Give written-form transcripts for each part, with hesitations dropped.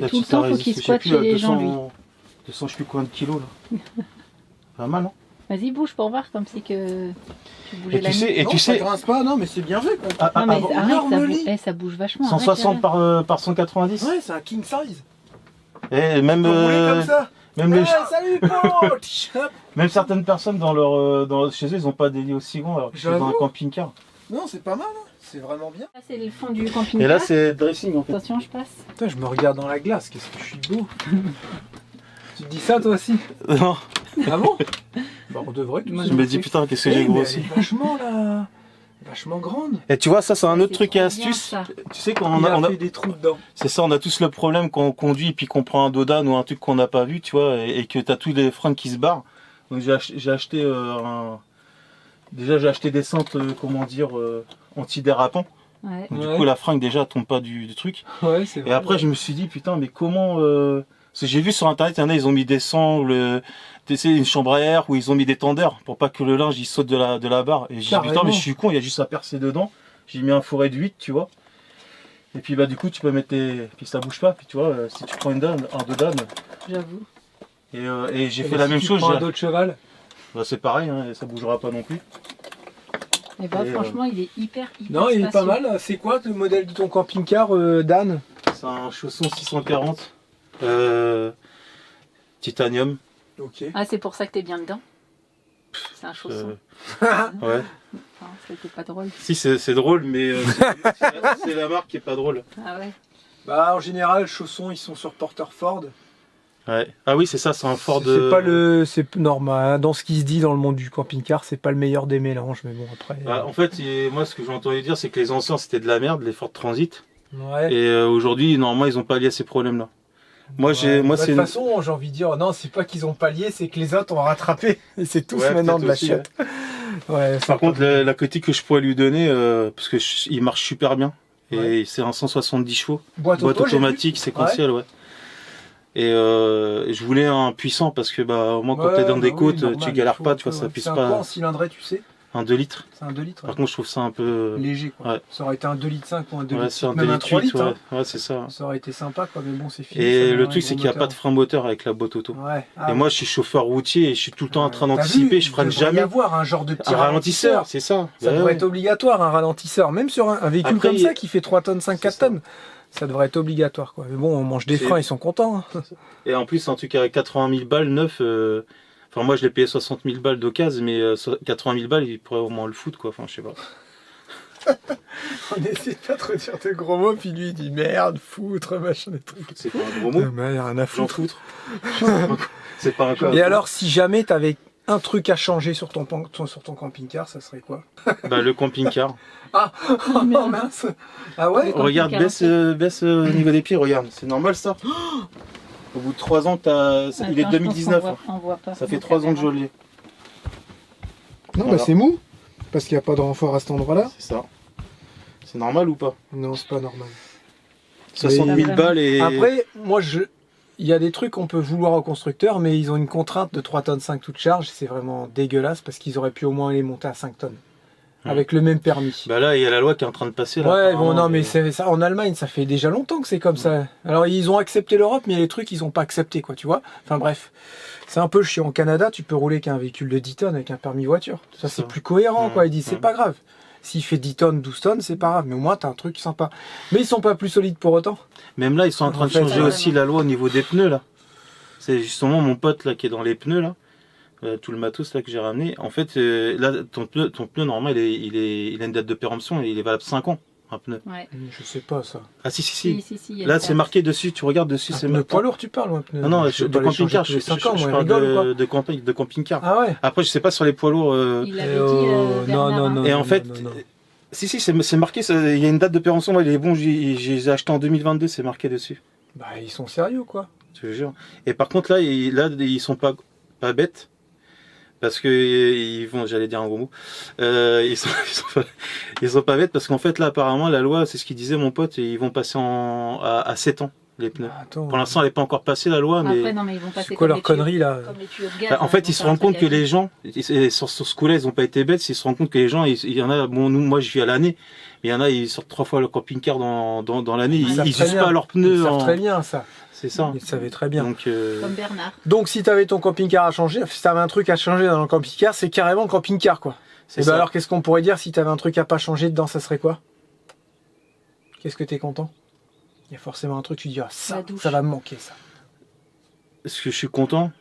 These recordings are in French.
Tout le temps, faut qu'il squatte chez les gens, lui. 200, je sais plus combien de kilos, là. Pas mal, hein. Vas-y, bouge pour voir comme c'est que tu bougeais Et la tu sais, nuit. et Non, tu ça sais, grince pas, non, mais c'est bien fait, quoi. Non, mais avant, arrête, ça bouge vachement. 160 arrête, par 190. Ouais, c'est un king size. Et même, Faut rouler comme ça. même, Ouais, les, salut, Paul. Hop. même certaines personnes chez eux, ils n'ont pas des lits aussi grands, alors que je suis dans un J'avoue. camping-car. Non, c'est pas mal, hein. C'est vraiment bien. Là, c'est le fond du camping. Et là, c'est dressing, en fait. Attention, je passe. Putain, je me regarde dans la glace, qu'est-ce que je suis beau. Tu te dis ça, toi aussi? Non, Ah bon? Bah, on devrait. Moi, je me dis, putain, qu'est-ce que j'ai grossi. Vachement, là. Vachement grande. Et tu vois, ça, c'est un autre truc et trop bien, astuce. ça. Tu sais, quand Il a on a, fait des trous dedans. c'est ça, on a tous le problème quand on conduit et puis qu'on prend un Dodan ou un truc qu'on n'a pas vu, tu vois, et que tu as tous les freins qui se barrent. Donc j'ai acheté déjà j'ai acheté des cintres, comment dire, antidérapants. Ouais. Donc, Ouais. du coup, la fringue déjà tombe pas du truc. Ouais, c'est vrai. Et après, je me suis dit, putain, mais comment... Parce que j'ai vu sur internet, il y en a, ils ont mis des sangles, tu sais, une chambre à air où ils ont mis des tendeurs pour pas que le linge il saute de la barre. Et j'ai dit, putain, Carrément. mais je suis con, il y a juste à percer dedans. J'ai mis un fourré de 8, tu vois. Et puis bah du coup, tu peux mettre puis ça bouge pas. Puis tu vois, si tu prends un Dodan, J'avoue. et j'ai Et fait la si même tu chose. prends un dos de cheval. Bah, c'est pareil, hein, et ça bougera pas non plus. Et bah, Et, franchement, il est hyper Non, il est pas spacieux. mal. C'est quoi le modèle de ton camping-car, Dan? C'est un chausson 640. Titanium. Ok. Ah, c'est pour ça que t'es bien dedans. C'est un chausson. Ouais. Enfin, c'était pas drôle. Si, c'est drôle, mais c'est la marque qui est pas drôle. Ah ouais. Bah, en général, chaussons, ils sont sur Porter Ford. Ouais. Ah oui, c'est ça, c'est un Ford. C'est pas le. C'est normal. Hein. Dans ce qui se dit dans le monde du camping-car, c'est pas le meilleur des mélanges, mais bon, après. Bah, en fait, moi, ce que j'ai entendu dire, c'est que les anciens, c'était de la merde, les Ford Transit. Ouais. Et aujourd'hui, normalement, ils ont pas lié à ces problèmes-là. Moi, Ouais, moi, de c'est toute façon, j'ai envie de dire, non, c'est pas qu'ils ont pallié, c'est que les autres ont rattrapé. Et c'est tous Ouais, maintenant de la peut-être aussi, chiotte. Ouais, Par contre, la critique que je pourrais lui donner, parce que il marche super bien, et Ouais. c'est un 170 chevaux, boîte boîte auto, j'ai vu. automatique, séquentielle, ouais. Et je voulais un puissant parce que bah au moins quand Ouais, t'es dans bah des oui, côtes, normal, tu galères il faut pas, un tu vois, peu, ça ouais. puisse C'est un quoi pas en cylindrée, tu sais? un 2 litres. C'est un 2 litres. Par Ouais. contre, je trouve ça un peu Léger, quoi. ouais. Ça aurait été un 2 litres 5 ou un 2 Ouais, litres c'est un 6, même un 3 2,8 litres. litres, Hein. ouais, ça c'est ça. Ça aurait été sympa, quoi, mais bon, c'est fini. Et ça, le un truc gros c'est qu'il n'y a moteur. pas de frein moteur avec la boîte auto. Ouais. Et moi je suis chauffeur routier et je suis tout le temps en train T'as d'anticiper, vu, je freine il devrait y jamais. avoir un genre de petit Un ralentisseur, c'est ça. Ça Ouais, devrait ouais. être obligatoire, un ralentisseur. Même sur un véhicule Après, comme ça qui fait 3 tonnes, 5, c'est 4 ça. tonnes. Ça devrait être obligatoire, quoi. Mais bon, on mange des C'est- freins, ils sont contents. Hein. Et en plus un truc à 80 000 balles neuf, enfin moi je l'ai payé 60 000 balles d'occasion, mais 80 000 balles il pourrait au moins le foutre quoi, enfin je sais pas. On essaie de pas trop dire de gros mots, puis lui il dit merde, foutre, machin, des trucs. C'est pas un gros mot, Mais rien à j'en foutre. foutre. C'est pas un quoi. Et alors, si jamais t'avais un truc à changer sur ton camping-car, ça serait quoi? Bah le camping-car. Oh mince. Ah ouais? Camping-car, Regarde, baisse au niveau des pieds, regarde, c'est normal ça. Au bout de 3 ans, il est Attends, 2019. je pense qu'on voit pas Ça fait nos 3 ans que je caméras. l'ai. Non, Voilà. bah c'est mou. Parce qu'il n'y a pas de renfort à cet endroit-là. C'est ça. C'est normal ou pas? Non, c'est pas normal. 60 000 Mais- balles et. Après, moi, il y a des trucs qu'on peut vouloir au constructeur, mais ils ont une contrainte de 3 tonnes 5 toute charge. C'est vraiment dégueulasse parce qu'ils auraient pu au moins les monter à 5 tonnes. Avec le même permis. Bah là, il y a la loi qui est en train de passer là. Ouais, bon, apparemment, non, mais c'est ça, en Allemagne, ça fait déjà longtemps que c'est comme ça. Alors, ils ont accepté l'Europe, mais il y a des trucs qu'ils ont pas accepté, quoi, tu vois. Enfin, bref. C'est un peu chiant. Au Canada, tu peux rouler qu'un véhicule de 10 tonnes avec un permis voiture. Ça, c'est Ça. plus cohérent, quoi. Ils disent, c'est Ouais. pas grave. S'il fait 10 tonnes, 12 tonnes, c'est pas grave. Mais au moins, t'as un truc sympa. Mais ils sont pas plus solides pour autant. Même là, ils sont en train de En fait, changer ouais. aussi la loi au niveau des pneus là. C'est justement mon pote là qui est dans les pneus là. Tout le matos là que j'ai ramené. En fait, là, ton pneu normal, il a une date de péremption et il est valable 5 ans, un pneu. Ouais. Je sais pas, ça. Ah si, si, si. Si, il y a Là, le c'est permis. marqué dessus, tu regardes dessus, Un c'est pneu marqué. poids lourd, tu parles, ou un pneu? Non, non, Je de peux pas les changer camping-car, tous les 5 ans, je moi, parle rigole, ou quoi. de camping-car. Ah ouais? Après, je sais pas sur les poids lourds. Il avait dit non, Bernard, non, hein. non. Et en fait, non. si, c'est marqué, il y a une date de péremption, là, il est bon, j'ai acheté en 2022, c'est marqué dessus. Bah, ils sont sérieux, quoi. Je te jure. Et par contre, là, ils sont pas bêtes. Parce que ils vont, j'allais dire un gros mot, ils sont pas bêtes parce qu'en fait là apparemment la loi, c'est ce qu'il disait mon pote, et ils vont passer à 7 ans les pneus. Attends. Pour l'instant elle n'est pas encore passée la loi, mais Après, non, mais ils vont passer C'est quoi comme leur les tuyaux- connerie, là? comme les tuyaux de gaz, bah, en hein, fait vont ils se faire un rendent compte truc que à les vie. gens, sur ce coup-là ils ont pas été bêtes, ils se rendent compte que les gens, il y en a, bon nous, moi je vis à l'année, Mais il y en a, ils sortent 3 fois le camping-car dans l'année. Ils savent Ils très usent bien. pas leurs pneus. Ils savent très bien ça. C'est ça. Ils savaient très bien. Donc, Comme Bernard. Donc si tu avais ton camping-car à changer, si tu avais un truc à changer dans le camping-car, c'est carrément le camping-car quoi. c'est Et ben ça. alors qu'est-ce qu'on pourrait dire si tu avais un truc à pas changer dedans, ça serait quoi? Qu'est-ce que tu es content? Il y a forcément un truc, tu dis ah, La ça, douche. ça va me manquer ça. Est-ce que je suis content?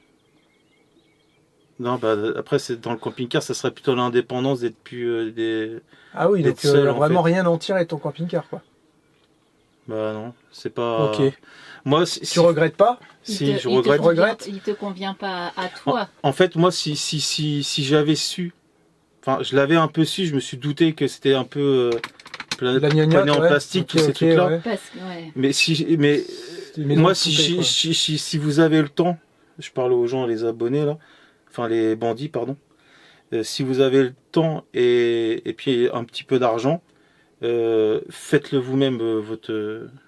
Non, bah après, c'est dans le camping-car, ça serait plutôt l'indépendance d'être plus des. Ah oui, donc D'être seul, en vraiment fait. rien en tirer de ton camping-car quoi. Bah non, c'est pas. Ok. Moi, Tu regrettes pas? Si, je Il te regrette. convient- Il te convient pas à toi. En fait, moi, si j'avais su, enfin, je l'avais un peu su, je me suis douté que c'était un peu La gnognotte, prenait en ouais. plastique, Ok, tous ces ok, trucs-là. ouais. Parce que, ouais. Mais Mais moi, non, si, poupée, quoi. si vous avez le temps, je parle aux gens, les abonnés là, enfin les bandits, pardon. Si vous avez le temps et puis un petit peu d'argent, faites-le vous-même.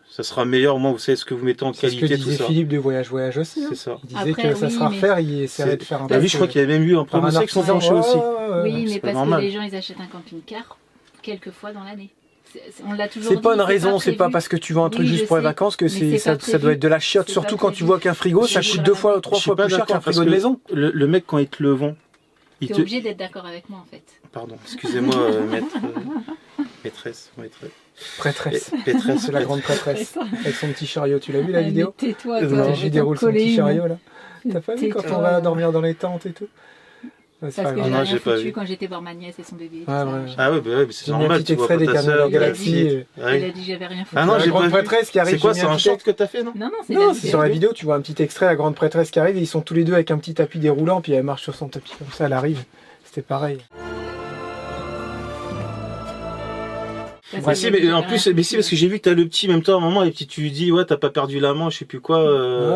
Ça sera meilleur. Moi, vous savez ce que vous mettez en C'est ce que qualité, tout disait ça. Philippe de Voyage aussi. Hein. C'est ça. Il disait Après, que ça oui, sera à mais- refaire, il essaierait de faire un T'as vu, test, je crois qu'il y avait même eu un par promo un sexe en artisan. aussi. Oui, c'est mais pas parce normal. que les gens, ils achètent un camping-car quelques fois dans l'année. On l'a toujours C'est dit, pas une raison, c'est pas prévu. parce que tu vends un truc Oui, juste je pour les sais, vacances que mais c'est ça, pas ça doit prévu. être de la chiotte. C'est Surtout pas quand prévu. tu vois qu'un frigo, Je ça suis coûte 2 fois, 3 Je suis fois pas plus cher qu'un d'accord parce frigo de que maison. le mec, quand il te le vend, il T'es te. obligé d'être d'accord avec moi en fait. Pardon, excusez-moi, maîtresse. Prêtresse. Pétresse, C'est la grande prêtresse. Avec son petit chariot. Tu l'as vu la Ah, mais vidéo? tais-toi, Non, toi. Quand je j'y vais déroule te son coller petit une. chariot là. T'as pas vu quand Tais-toi. on va dormir dans les tentes et tout? C'est pas Parce que grave. j'ai non, rien j'ai pas foutu vu. quand j'étais voir ma nièce et son bébé. tout Ouais, ça, ouais. machin. Ah ouais, bah ouais, mais c'est J'ai mis un normal, petit tu vois extrait pas des ta Gardiens de sœur, la Galaxie. il Il a- a dit j'avais rien foutu. Ah non, La j'ai grande pas vu. prêtresse qui arrive. C'est quoi, j'ai c'est mis un petit short que t'as fait, non? Non, c'est Non, la c'est sur la vidéo, tu vois un petit extrait, la grande prêtresse qui arrive et ils sont tous les deux avec un petit tapis déroulant, puis elle marche sur son tapis comme ça, elle arrive. C'était pareil. Parce Ah que si, j'ai mais dit, en j'avais plus, rien mais si, foutu. parce que j'ai vu que t'as le petit, même toi, à un moment, les petits, tu lui dis, ouais, t'as pas perdu la main, je sais plus quoi.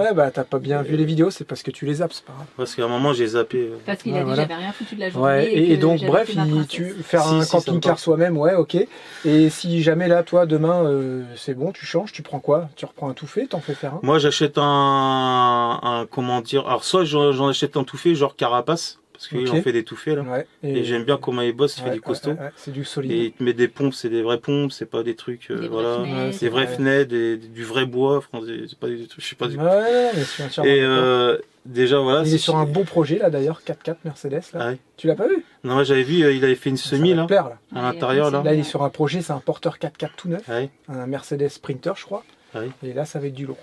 Ouais, bah t'as pas bien vu les vidéos, c'est parce que tu les zappes, c'est pas grave. Parce qu'à un moment, j'ai zappé. Parce qu'il Ouais, a dit voilà. j'avais rien foutu de la journée. Ouais, et que donc j'avais bref, fait ma princesse. faire Si, un si, ça me camping-car parle. soi-même, ouais, ok. Et si jamais là, toi, demain, c'est bon, tu changes, tu prends quoi? Tu reprends un tout fait, t'en fais faire un? Moi, j'achète un, comment dire, alors soit j'en achète un tout fait, genre Carapace, parce qu'il Ok. en fait des tout faits, là. Ouais. Et j'aime bien comment il bosse, il fait ouais, du costaud. ouais, c'est du solide. Et il te met des pompes, c'est des vraies pompes, c'est pas des trucs, Des vraies voilà. fenêtres. Des vraies Ouais. fenêtres, du vrai bois, c'est pas des trucs, je sais pas. Ouais, mais je suis entièrement Et d'accord. déjà, voilà. Il est sur un beau projet là d'ailleurs, 4x4 Mercedes là. Ah ouais. Tu l'as pas vu? Non, moi j'avais vu, il avait fait une Ça semi va là, te plaire, là. à Ouais, l'intérieur là. Là, il est sur un projet, c'est un porteur 4x4 tout neuf, Ouais, un Mercedes Sprinter, je crois. ouais. Et là, ça va être du lourd.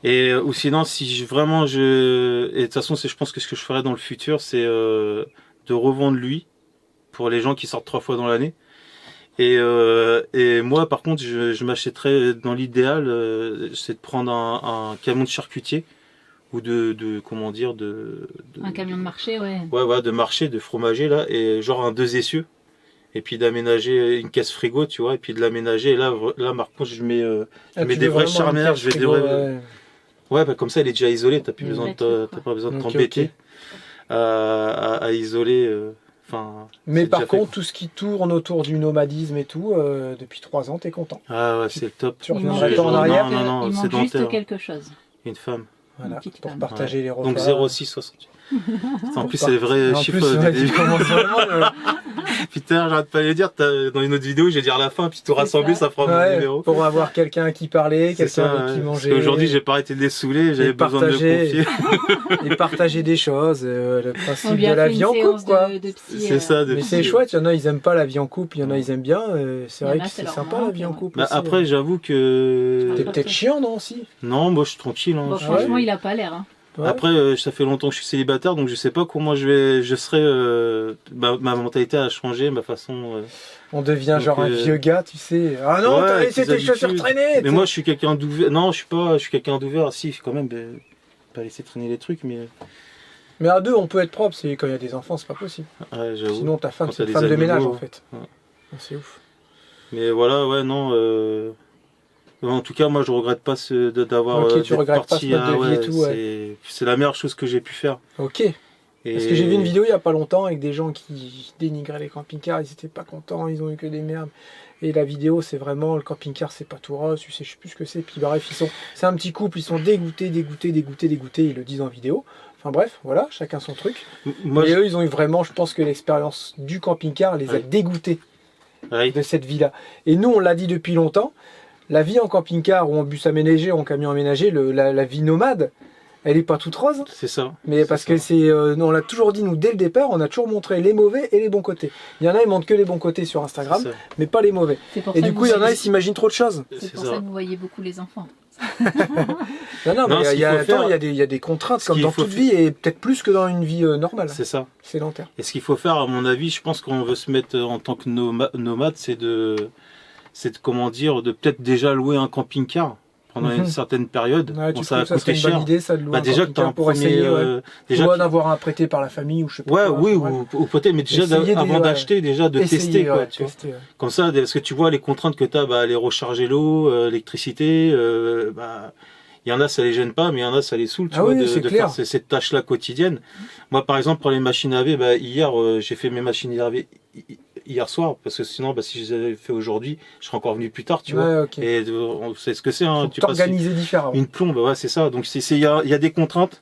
Et ou sinon, si vraiment et de toute façon, je pense que ce que je ferais dans le futur, c'est de revendre lui pour les gens qui sortent 3 fois dans l'année. Et moi, par contre, je m'achèterais dans l'idéal, c'est de prendre un camion de charcutier ou comment dire, Un camion de marché, ouais. ouais, voilà, de marché, de fromager là, et genre un 2 essieux. Et puis d'aménager une caisse frigo, tu vois, et puis de l'aménager. Et là, par contre, je mets Tu des veux vrais vraiment charnières, une je vais frigo, des ouais. Ouais, bah, comme ça, elle est déjà isolée, t'as plus Une besoin vraie de truc, t'as quoi. pas besoin de Ok, t'embêter ok. à isoler. Enfin. Mais c'est par déjà fait, contre, quoi. tout ce qui tourne autour du nomadisme et tout, depuis 3 ans, t'es content. Ah ouais, c'est le top. Tu Il reviendrais manque- pas en il arrière. manque- Non, il c'est manque juste dentaire. quelque chose. Une femme. Voilà, petite pour femme. partager les repas. Donc 0,6 68. En plus, c'est les vrais En chiffres. plus, ouais, tu commences vraiment, Putain, j'arrête pas de les dire. Dans une autre vidéo, je vais dire la fin, puis tout rassembler, ça fera mon ouais, numéro. pour avoir quelqu'un à qui parler, C'est quelqu'un ça, avec qui ouais. Parce manger. qu'aujourd'hui, j'ai pas arrêté de les saouler, j'avais besoin de me partager. confier. Et partager des choses, le On principe lui de a la fait vie une en séance couple, quoi. de psy. C'est ça, de Mais psy. c'est chouette, il y en a ils aiment pas la vie en couple, il y en a ils aiment bien, c'est Il y vrai en a, que c'est c'est leur sympa manque, la vie en ouais. couple Bah, aussi, après, j'avoue que. T'es peut-être chiant non aussi. Non, moi, je suis tranquille. Hein. Bon, Je- franchement, il a pas l'air. Hein. Ouais. Après, ça fait longtemps que je suis célibataire, donc je sais pas comment je serai. Ma mentalité a changé, ma façon. On devient Donc, genre un vieux gars, tu sais. Ah non, ouais, t'as avec laissé tes tes chaussures habitudes. traîner. Mais tu moi, sais. je suis quelqu'un d'ouvert. Non, je suis pas. Je suis quelqu'un d'ouvert. Si, quand même. Pas laisser traîner les trucs, mais. Mais à deux, on peut être propre, c'est quand il y a des enfants, c'est pas possible. Ouais, j'avoue. Sinon, ta femme, Quand c'est une t'as femme des de ménage animaux, en fait. ouais. C'est ouf. Mais voilà, ouais, non. En tout cas, moi, je regrette pas d'avoir. Ok, tu d'être regrettes pas parti, ce mode de vie et ouais, tout, ouais. C'est la meilleure chose que j'ai pu faire. Ok. Et... Parce que j'ai vu une vidéo il y a pas longtemps avec des gens qui dénigraient les camping-cars, ils étaient pas contents, ils ont eu que des merdes. Et la vidéo, c'est vraiment le camping-car, c'est pas tout rose, tu sais, je sais plus ce que c'est. Puis bref, c'est un petit couple, ils sont dégoûtés, ils le disent en vidéo. Enfin bref, voilà, chacun son truc. Moi, Et eux, ils ont eu vraiment, je pense que l'expérience du camping-car les a Ouais. dégoûtés. Oui. de cette vie-là. Et nous, on l'a dit depuis longtemps, la vie en camping-car ou en bus aménagé ou en camion aménagé, la vie nomade, elle est pas toute rose. C'est ça. Mais parce que on l'a toujours dit, nous, dès le départ, on a toujours montré les mauvais et les bons côtés. Il y en a, ils montrent que les bons côtés sur Instagram, C'est ça. mais pas les mauvais. C'est pour Et ça du que coup, il y en a, vous- ils s'imaginent trop de choses. c'est pour ça que vous voyez beaucoup les enfants. Non, Non, mais ce il y a, qu'il faut attends, faire- il y a des contraintes, ce comme qu'il dans faut toute faire- vie, et peut-être plus que dans une vie normale, C'est ça. sédentaire. Et ce qu'il faut faire, à mon avis, je pense qu'on veut se mettre en tant que nomade, c'est de comment dire, de peut-être déjà louer un camping-car pendant une certaine période. Ouais, Bon, tu ça va trouves ça serait coûter une bonne cher. idée, ça, de louer Bah, un déjà que t'as camping-car un pour premier, essayer, ouais. déjà Ou que- en avoir un prêté par la famille, ou je sais pas ouais, quoi, oui, ouais. ou peut-être, mais déjà Essayer avant ouais. d'acheter, déjà de Essayer, tester, quoi, ouais, tu vois. tester, ouais. Comme ça, parce que tu vois les contraintes que tu as, aller recharger l'eau, l'électricité, il y en a ça les gêne pas, mais il y en a ça les saoule, tu Ah vois, oui, c'est de clair. faire cette tâche-là quotidienne. Moi, par exemple, pour les machines à laver, hier, j'ai fait mes machines à laver hier soir, parce que sinon, si je les avais fait aujourd'hui, je serais encore venu plus tard, tu vois. Ouais, ok. Et on sait ce que c'est, hein, Faut tu passes t'organiser différemment. une plombe, ouais, c'est ça. Donc il y a des contraintes,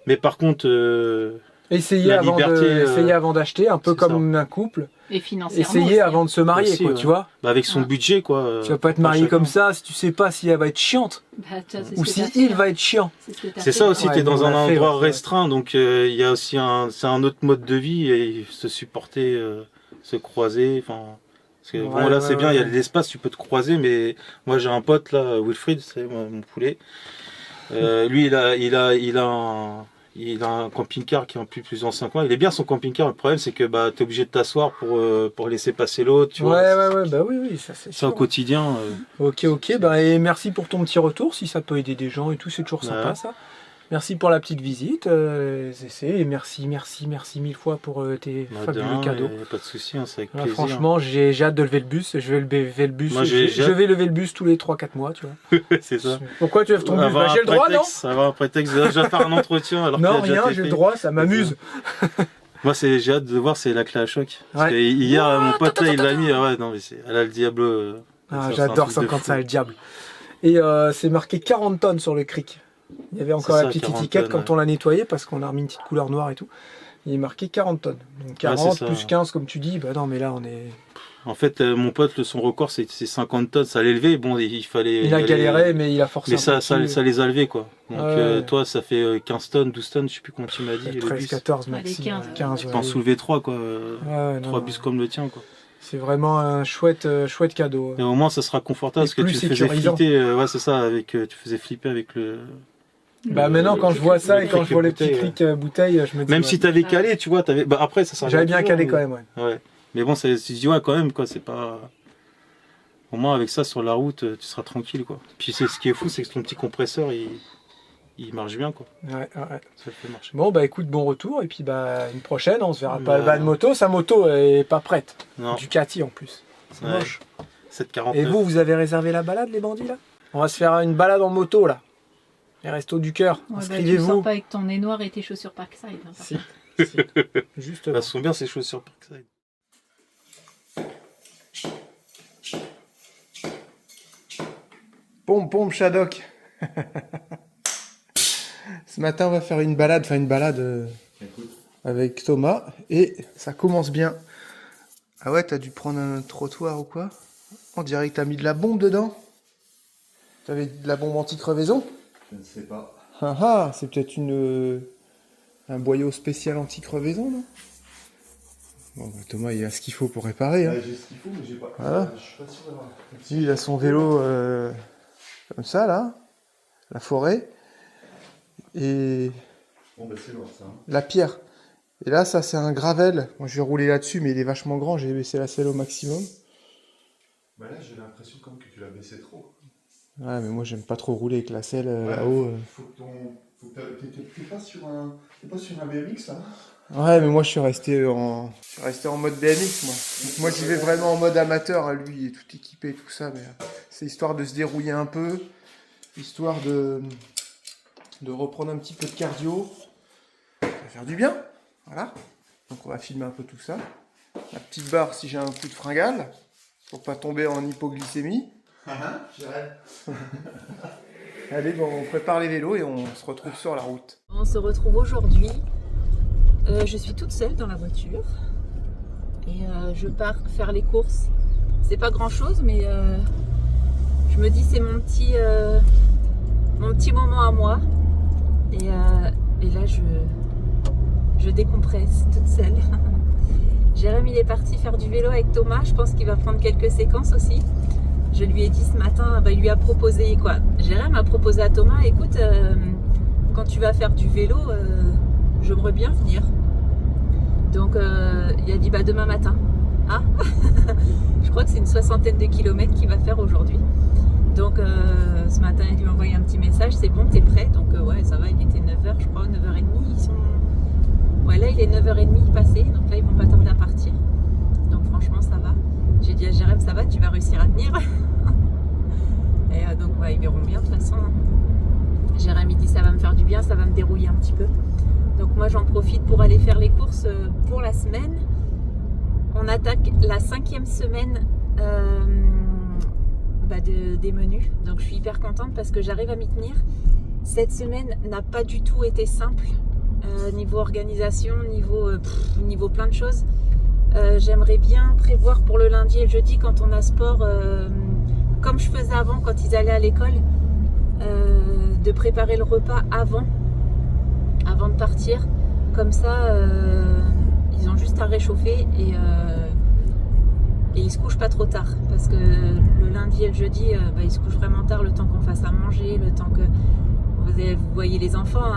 mais par contre, Essayer la avant liberté, essayer avant d'acheter, un peu c'est comme un couple. Et financièrement. Essayer aussi, avant de se marier, Aussi, quoi, ouais. tu vois. avec son Ouais. budget, quoi. Tu vas pas te marier chacun. comme ça si tu sais pas si elle va être chiante Bah, tu vois, c'est ou ce que si t'as fait, il hein. va être chiant. C'est ce que t'as C'est fait. ça aussi, Ouais, tu es dans on un l'a fait, endroit ouais. restreint, donc il y a aussi c'est un autre mode de vie et se supporter, se croiser. Enfin, parce que, bon, Ouais, là ouais, c'est bien, il y a ouais. de l'espace, tu peux te croiser, mais moi j'ai un pote là, Wilfried, c'est mon poulet. Lui, il a un camping-car qui est en plus ancien que moi. Il est bien son camping-car, le problème c'est que tu es obligé de t'asseoir pour laisser passer l'autre, tu vois. Ouais, bah oui, ça c'est Ça au sûr. quotidien. Ok, bah, et merci pour ton petit retour, si ça peut aider des gens et tout, c'est toujours sympa Ouais. ça. Merci pour la petite visite, les essais, et merci mille fois pour tes fabuleux cadeaux. Pas de souci, hein, c'est avec Là, plaisir. franchement, j'ai hâte de lever le bus, je vais lever le bus, Moi, j'ai je hâte. vais lever le bus tous les 3-4 mois, tu vois. c'est ça. Pourquoi tu lèves ton bus? Avoir Bah, un j'ai le droit, non? prétexte, avoir un prétexte de déjà faire un entretien alors Non, qu'il a déjà rien, été j'ai le fait. droit, ça m'amuse. Moi, j'ai hâte de voir, c'est la clé à choc. Parce Ouais. que hier, mon pote là, il l'a mis. Ouais, non, mais elle a le Diablo. Ah, c'est un j'adore truc ça de quand fou. ça a le diable. Et c'est marqué 40 tonnes sur le cric. Il y avait encore C'est la ça, petite 40 étiquette tonnes, quand on l'a nettoyé parce qu'on a remis une petite couleur noire et tout. Il est marqué 40 tonnes. Donc 40 c'est ça. plus 15 comme tu dis, bah non mais là on est... En fait, mon pote, son record, c'est 50 tonnes. Ça l'élevait. Bon, il fallait. Il a galéré mais il a forcé Mais un ça, peu ça, dessus. ça les a levés, quoi. Donc, Ouais. toi, ça fait 15 tonnes, 12 tonnes, je sais plus comment tu m'as dit. le 13, bus. 14 Allez, maxi. 15, 15 Tu ouais. peux en soulever 3, quoi. Ouais, 3 non, bus comme le tien, quoi. c'est vraiment un chouette cadeau. Et au moins, ça sera confortable Et parce que plus tu faisais sécurisant. flipper. Ouais, c'est ça. Tu faisais flipper avec le. Bah maintenant quand je vois ça et quand je vois les petits bouteilles, crics bouteilles, je me dis... Même ouais. si t'avais calé, tu vois, après, ça sert à J'avais rien bien toujours, calé mais- quand même, ouais. Ouais. Mais bon, tu te dis, ouais, quand même, quoi, c'est pas. Au moins, avec ça sur la route, tu seras tranquille, quoi. Puis ce qui est fou, c'est que ton petit compresseur, il marche bien, quoi. Ouais. Ça le fait marcher. Bon bah écoute, bon retour et puis bah une prochaine, on se verra Bah, pas de moto. Sa moto est pas prête. Non, Ducati en plus. C'est Ouais. moche. 7,49. Et vous avez réservé la balade, les bandits, là? On va se faire une balade en moto, là. Les restos du cœur. Ouais, bah, tu Inscrivez-vous. sors pas avec ton nez noir et tes chaussures Parkside. Hein, par Si. contre. Si. Juste. Elles sont bien, ces chaussures Parkside. Pompe, Shadok. Ce matin, on va faire une balade, avec Thomas. Et ça commence bien. Ah ouais, t'as dû prendre un trottoir ou quoi? On dirait que t'as mis de la bombe dedans. T'avais de la bombe anti-crevaison? Je ne sais pas. Ah ah, c'est peut-être un boyau spécial anti-crevaison, non? Bon, bah, Thomas, il a ce qu'il faut pour réparer. Hein. Ouais, j'ai ce qu'il faut, mais j'ai pas. Voilà. Je suis pas sûr d'avoir. Lui, il a son vélo comme ça, là, la forêt, et Bon, bah c'est lourd ça. Hein. la pierre. Et là, ça, c'est un gravel. Moi, je vais rouler là-dessus, mais il est vachement grand. J'ai baissé la selle au maximum. Bah là, j'ai l'impression quand même que tu l'as baissé trop. Ouais, mais moi, j'aime pas trop rouler avec la selle Ouais, là-haut. Faut que t'es pas sur un. T'es pas sur un BMX là? Ouais, mais moi, je suis resté en mode BMX, moi. Donc, moi, j'y vais vraiment en mode amateur. Hein. Lui, il est tout équipé, tout ça. Mais c'est histoire de se dérouiller un peu. Histoire de reprendre un petit peu de cardio. Ça va faire du bien. Voilà. Donc, on va filmer un peu tout ça. La petite barre si j'ai un coup de fringale. Pour pas tomber en hypoglycémie. J'irai. Allez, bon, on prépare les vélos et on se retrouve sur la route. On se retrouve aujourd'hui. Je suis toute seule dans la voiture. Et je pars faire les courses. C'est pas grand chose, mais je me dis c'est mon petit moment à moi. Et là je décompresse toute seule. Jérém il est parti faire du vélo avec Thomas. Je pense qu'il va prendre quelques séquences aussi. Je lui ai dit ce matin, il lui a proposé quoi. Jérém a proposé à Thomas, écoute, quand tu vas faire du vélo, j'aimerais bien venir. Donc il a dit demain matin. Ah je crois que c'est une 60aine de kilomètres qu'il va faire aujourd'hui. Donc ce matin il lui a envoyé un petit message, c'est bon, t'es prêt? Donc ouais, ça va, il était 9h je crois, 9h30. Ouais, là il est 9h30 passé, donc là ils vont pas tarder à partir. Donc franchement ça va. J'ai dit à Jérém, ça va, tu vas réussir à tenir. Et donc ouais, ils verront bien de toute façon. Jérém il dit ça va me faire du bien, ça va me dérouiller un petit peu. Donc moi j'en profite pour aller faire les courses pour la semaine. On attaque la 5e semaine des menus. Donc je suis hyper contente parce que j'arrive à m'y tenir. Cette semaine n'a pas du tout été simple. Niveau organisation, niveau plein de choses. J'aimerais bien prévoir pour le lundi et le jeudi quand on a sport, comme je faisais avant quand ils allaient à l'école, de préparer le repas avant de partir. Comme ça, ils ont juste à réchauffer et ils se couchent pas trop tard. Parce que le lundi et le jeudi, ils se couchent vraiment tard, le temps qu'on fasse à manger, le temps que... Vous voyez les enfants,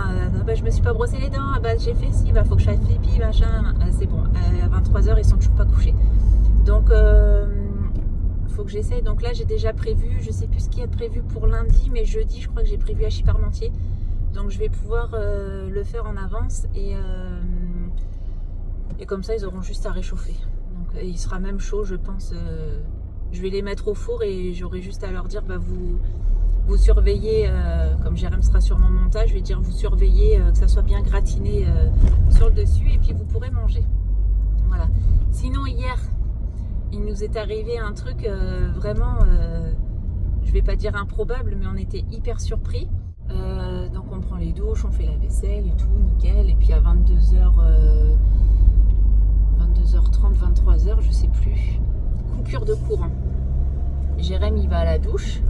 je me suis pas brossé les dents, j'ai fait si, faut que je fasse pipi, machin, c'est bon, à 23h ils sont toujours pas couchés. Donc faut que j'essaye. Donc là j'ai déjà prévu, je sais plus ce qu'il y a de prévu pour lundi, mais jeudi je crois que j'ai prévu à Chiparmentier. Donc je vais pouvoir le faire en avance et comme ça ils auront juste à réchauffer. Donc il sera même chaud je pense. Je vais les mettre au four et j'aurai juste à leur dire vous surveillez, comme Jérém sera sur mon montage, je vais dire vous surveillez que ça soit bien gratiné sur le dessus et puis vous pourrez manger. Voilà. Sinon hier, il nous est arrivé un truc vraiment, je vais pas dire improbable, mais on était hyper surpris. Donc on prend les douches, on fait la vaisselle et tout, nickel. Et puis à 22h30, 23h, je sais plus, coupure de courant. Jérém il va à la douche.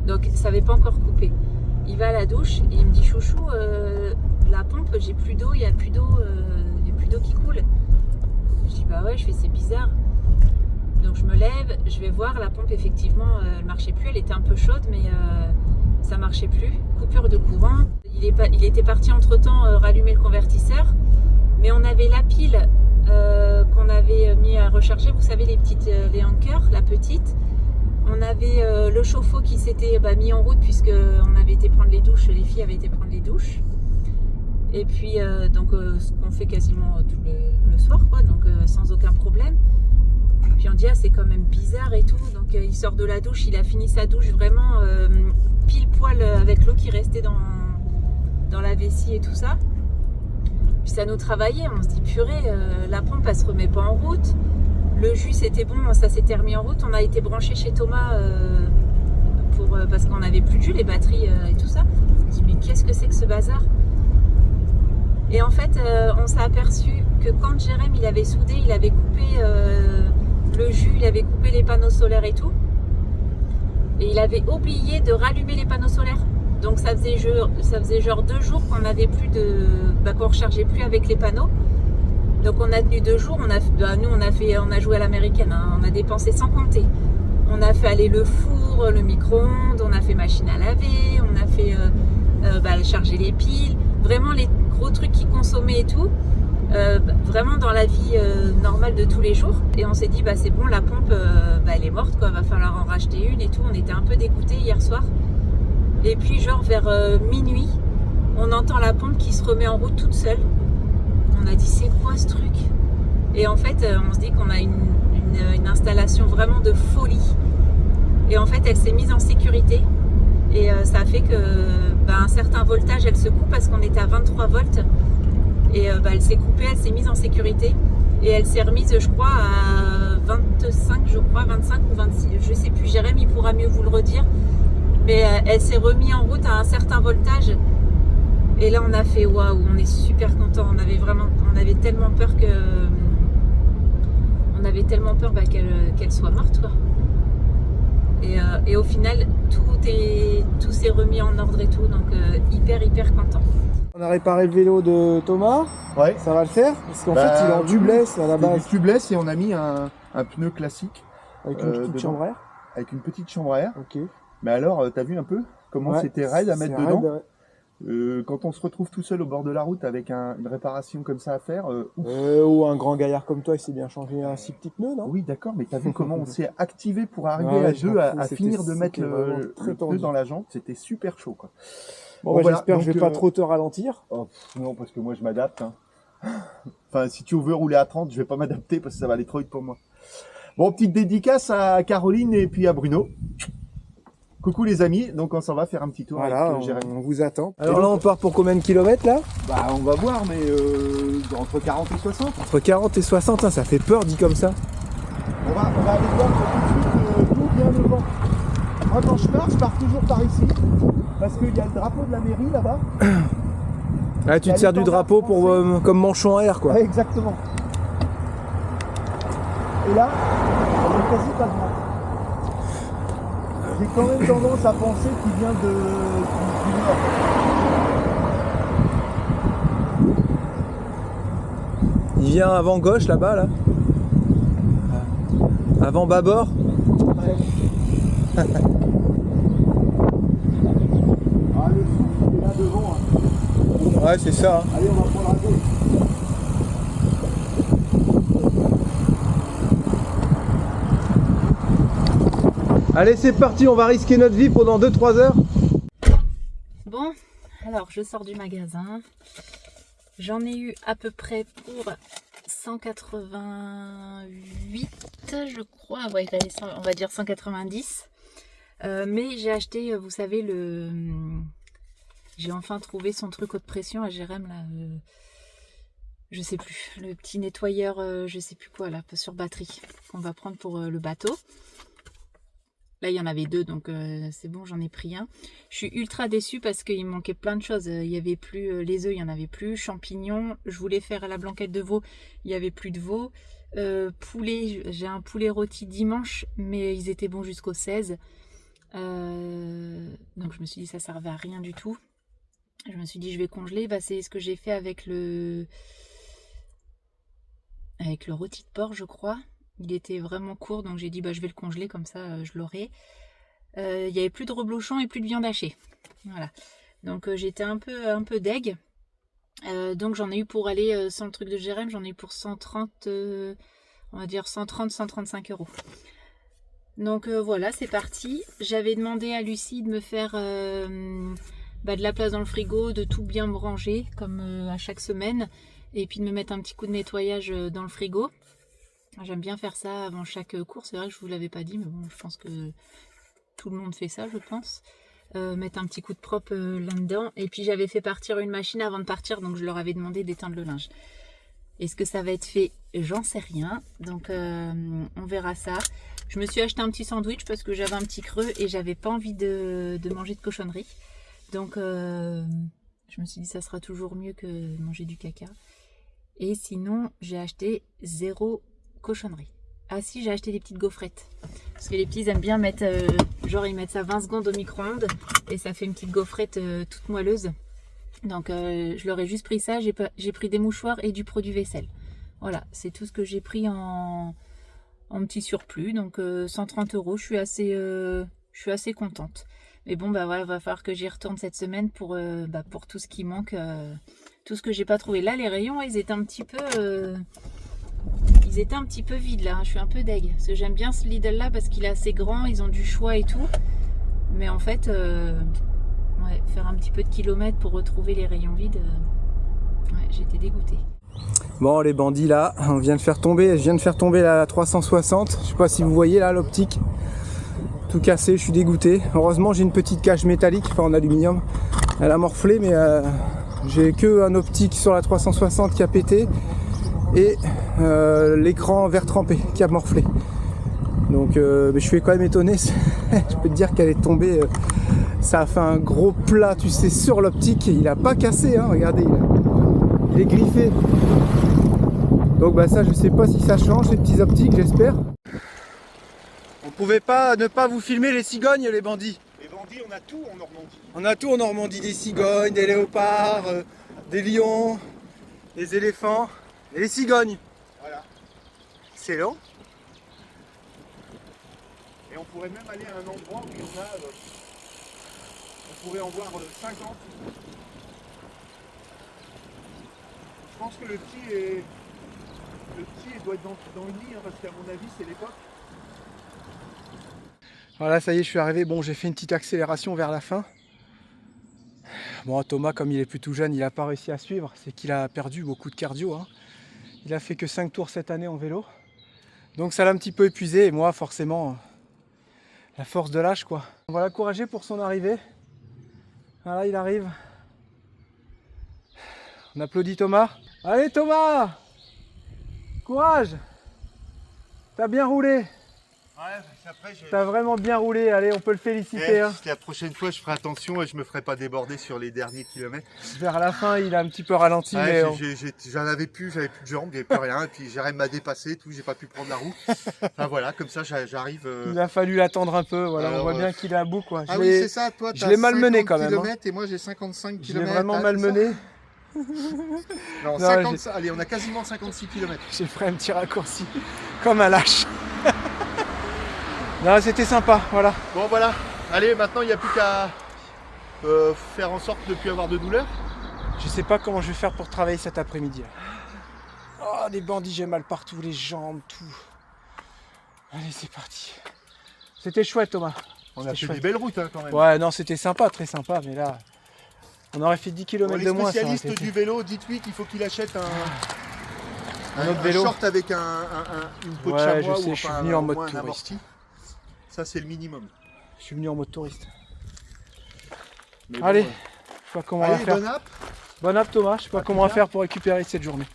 Donc ça n'avait pas encore coupé. Il va à la douche et il me dit chouchou, la pompe, j'ai plus d'eau, il n'y a plus d'eau qui coule. Je dis ouais, je fais c'est bizarre. Donc je me lève, je vais voir, la pompe effectivement elle marchait plus, elle était un peu chaude mais ça marchait plus. Coupure de courant. Il était parti entre temps rallumer le convertisseur, mais on avait la pile qu'on avait mis à recharger, vous savez les Anker, la petite. On avait le chauffe-eau qui s'était mis en route puisque on avait été prendre les douches, les filles avaient été prendre les douches. Et puis ce qu'on fait quasiment tout le soir, quoi, donc sans aucun problème. Puis on dit c'est quand même bizarre et tout. Donc il sort de la douche, il a fini sa douche vraiment pile poil avec l'eau qui restait dans la vessie et tout ça. Puis ça nous travaillait, on se dit purée, la pompe elle se remet pas en route. Le jus c'était bon, ça s'était remis en route. On a été branché chez Thomas parce qu'on n'avait plus de jus, les batteries et tout ça. On se dit mais qu'est-ce que c'est que ce bazar? Et en fait on s'est aperçu que quand Jérém il avait soudé, il avait coupé le jus, il avait coupé les panneaux solaires et tout. Et il avait oublié de rallumer les panneaux solaires. Donc ça faisait genre 2 jours qu'on n'avait plus qu'on rechargeait plus avec les panneaux. Donc on a tenu 2 jours, on a joué à l'américaine, hein, on a dépensé sans compter. On a fait aller le four, le micro-ondes, on a fait machine à laver, on a fait charger les piles, vraiment les gros trucs qui consommaient et tout, vraiment dans la vie normale de tous les jours. Et on s'est dit c'est bon, la pompe elle est morte, quoi, va falloir en racheter une et tout. On était un peu dégoûtés hier soir. Et puis genre vers minuit, on entend la pompe qui se remet en route toute seule. On a dit c'est quoi ce truc? Et en fait on se dit qu'on a une installation vraiment de folie. Et en fait elle s'est mise en sécurité. Et ça a fait que un certain voltage elle se coupe parce qu'on était à 23 volts. Et elle s'est coupée, elle s'est mise en sécurité. Et elle s'est remise je crois à 25 ou 26, je sais plus, Jérém il pourra mieux vous le redire. Mais elle s'est remise en route à un certain voltage. Et là on a fait waouh, on est super content. On avait tellement peur que on avait tellement peur qu'elle soit morte, quoi. Et au final, tout s'est remis en ordre et tout, donc hyper content. On a réparé le vélo de Thomas, Ouais. ça va le faire parce qu'en fait il est en tubeless à la base. Tubeless et on a mis un pneu classique Avec une petite dedans. chambre à air. Avec une petite chambre à air. Ok. Mais alors, t'as vu un peu comment Ouais, c'était raide à mettre c'est dedans? raide, ouais. Quand on se retrouve tout seul au bord de la route avec une réparation comme ça à faire, Ou un grand gaillard comme toi, il s'est bien changé un si petit pneu, non? oui d'accord, mais t'as vu comment on s'est activé pour arriver Ouais, à je deux m'en à fous, finir de mettre c'était vraiment le très pneu tendu. dans la jante, c'était super chaud quoi. Bon, Bon, bah, voilà, j'espère que je vais donc, pas trop te ralentir. Oh, non, parce que moi je m'adapte. Hein. Enfin, si tu veux rouler à 30, je vais pas m'adapter parce que ça va aller trop vite pour moi. Bon, petite dédicace à Caroline et puis à Bruno. Coucou les amis, donc on s'en va faire un petit tour Voilà, avec Jérémy. on vous attend. Alors là, on part pour combien de kilomètres là? Bah on va voir, mais entre 40 et 60. Entre 40 et 60, hein, ça fait peur dit comme ça. On va aller voir tout de suite d'où vient le vent. Moi quand je pars toujours par ici, parce qu'il y a le drapeau de la mairie là-bas. Ah, tu te sers du drapeau pour, comme manchon à air quoi. Ouais, exactement. Et là, on n'a quasi pas de vent. J'ai quand même tendance à penser qu'il vient du nord. Il vient avant gauche là-bas là. Avant bâbord. Ouais. Ah, le souffle, il est là devant. Hein. Ouais, c'est ça. Hein. Allez, on va prendre la gauche. Allez, c'est parti, on va risquer notre vie pendant 2-3 heures. Bon, alors je sors du magasin. J'en ai eu à peu près pour 188, je crois. Ouais, on va dire 190. Mais j'ai acheté, vous savez, j'ai enfin trouvé son truc haute pression à Jérém, là. Je sais plus. Le petit nettoyeur, je sais plus quoi, là, sur batterie, qu'on va prendre pour le bateau. Là, il y en avait deux, donc c'est bon, j'en ai pris un. Je suis ultra déçue parce qu'il me manquait plein de choses. Il n'y avait plus les œufs, il n'y en avait plus. Champignons, je voulais faire la blanquette de veau, il n'y avait plus de veau. Poulet, j'ai un poulet rôti dimanche, mais ils étaient bons jusqu'au 16. Donc je me suis dit ça servait à rien du tout. Je me suis dit je vais congeler. Bah, c'est ce que j'ai fait avec le rôti de porc, je crois. Il était vraiment court, donc j'ai dit bah je vais le congeler, comme ça je l'aurai. Il n'y avait plus de reblochon et plus de viande hachée. Voilà. Donc j'étais un peu deg. Donc j'en ai eu pour aller, sans le truc de Jérém, j'en ai eu pour 130, on va dire 130-135 €. Donc voilà, c'est parti. J'avais demandé à Lucie de me faire de la place dans le frigo, de tout bien me ranger, comme à chaque semaine. Et puis de me mettre un petit coup de nettoyage dans le frigo. J'aime bien faire ça avant chaque course. C'est vrai que je ne vous l'avais pas dit, mais bon, je pense que tout le monde fait ça, je pense. Mettre un petit coup de propre là-dedans. Et puis j'avais fait partir une machine avant de partir, donc je leur avais demandé d'éteindre le linge. Est-ce que ça va être fait? J'en sais rien. Donc on verra ça. Je me suis acheté un petit sandwich parce que j'avais un petit creux et j'avais pas envie de manger de cochonnerie. Donc je me suis dit ça sera toujours mieux que manger du caca. Et sinon j'ai acheté 0 cochonnerie. Ah si, j'ai acheté des petites gaufrettes. Parce que les petits aiment bien mettre, genre ils mettent ça 20 secondes au micro-ondes et ça fait une petite gaufrette toute moelleuse. Donc je leur ai juste pris ça, j'ai pris des mouchoirs et du produit vaisselle. Voilà, c'est tout ce que j'ai pris en petit surplus. Donc 130 €, je suis assez contente. Mais bon, bah voilà, va falloir que j'y retourne cette semaine pour tout ce qui manque, tout ce que j'ai pas trouvé. Là, les rayons, ils étaient un petit peu vides là, je suis un peu deg. Parce que j'aime bien ce Lidl là parce qu'il est assez grand, ils ont du choix et tout. Mais en fait, faire un petit peu de kilomètres pour retrouver les rayons vides, j'étais dégoûtée. Bon, les bandits là, je viens de faire tomber la 360. Je sais pas si vous voyez là l'optique. Tout cassé, je suis dégoûté. Heureusement, j'ai une petite cage métallique, enfin en aluminium. Elle a morflé, mais j'ai que un optique sur la 360 qui a pété. Et l'écran vert trempé qui a morflé. Donc je suis quand même étonné. Je peux te dire qu'elle est tombée, ça a fait un gros plat, tu sais, sur l'optique. Il a pas cassé, hein, regardez, il est griffé. Donc bah ça je sais pas si ça change ces petits optiques, j'espère. On pouvait pas ne pas vous filmer les cigognes, les bandits. Les bandits, on a tout en Normandie. On a tout en Normandie, des cigognes, des léopards, des lions, des éléphants et les cigognes. Voilà. C'est long. Et on pourrait même aller à un endroit où il y en a. On pourrait en voir 50. Je pense que le petit doit être dans une lit, hein, parce qu'à mon avis, c'est l'époque. Voilà, ça y est, je suis arrivé. Bon, j'ai fait une petite accélération vers la fin. Bon, Thomas, comme il est plus tout jeune, il n'a pas réussi à suivre. C'est qu'il a perdu beaucoup de cardio, hein. Il a fait que 5 tours cette année en vélo. Donc ça l'a un petit peu épuisé. Et moi, forcément, la force de l'âge, quoi. On va l'encourager pour son arrivée. Voilà, il arrive. On applaudit Thomas. Allez Thomas! Courage! T'as bien roulé. Ouais, après, T'as vraiment bien roulé. Allez, on peut le féliciter. Hein. La prochaine fois, je ferai attention et je me ferai pas déborder sur les derniers kilomètres. Vers la fin, il a un petit peu ralenti. Ouais, mais j'avais plus de jambes, j'avais plus rien. Et puis j'arrive à dépasser, tout, j'ai pas pu prendre la roue. Enfin voilà, comme ça, j'arrive. il a fallu l'attendre un peu. Voilà, Alors, on voit bien qu'il est à bout, quoi. Ah oui, c'est ça, toi, je l'ai malmené quand même. Hein. Et moi, j'ai 55 km. Je l'ai vraiment malmené. Non, 50, allez, on a quasiment 56 km. J'ai fait un petit raccourci, comme un lâche. Non, c'était sympa, voilà. Bon, voilà. Allez, maintenant, il n'y a plus qu'à faire en sorte de ne plus avoir de douleur. Je sais pas comment je vais faire pour travailler cet après-midi. Oh, des bandits, j'ai mal partout, les jambes, tout. Allez, c'est parti. C'était chouette, Thomas. On a fait chouette. des belles routes, hein, quand même. Ouais, non, c'était sympa, très sympa, mais là, on aurait fait 10 km de moins. Les spécialistes du vélo, dites-lui qu'il faut qu'il achète un autre vélo. short avec une peau de chamois je sais, ou je suis enfin, venu en au mode moins un touriste. amorti. Ça, c'est le minimum. Je suis venu en mode touriste. Mais Allez, bon, je sais pas comment on va faire. bonne app. Bon app Thomas, je sais pas comment on va faire pour récupérer cette journée.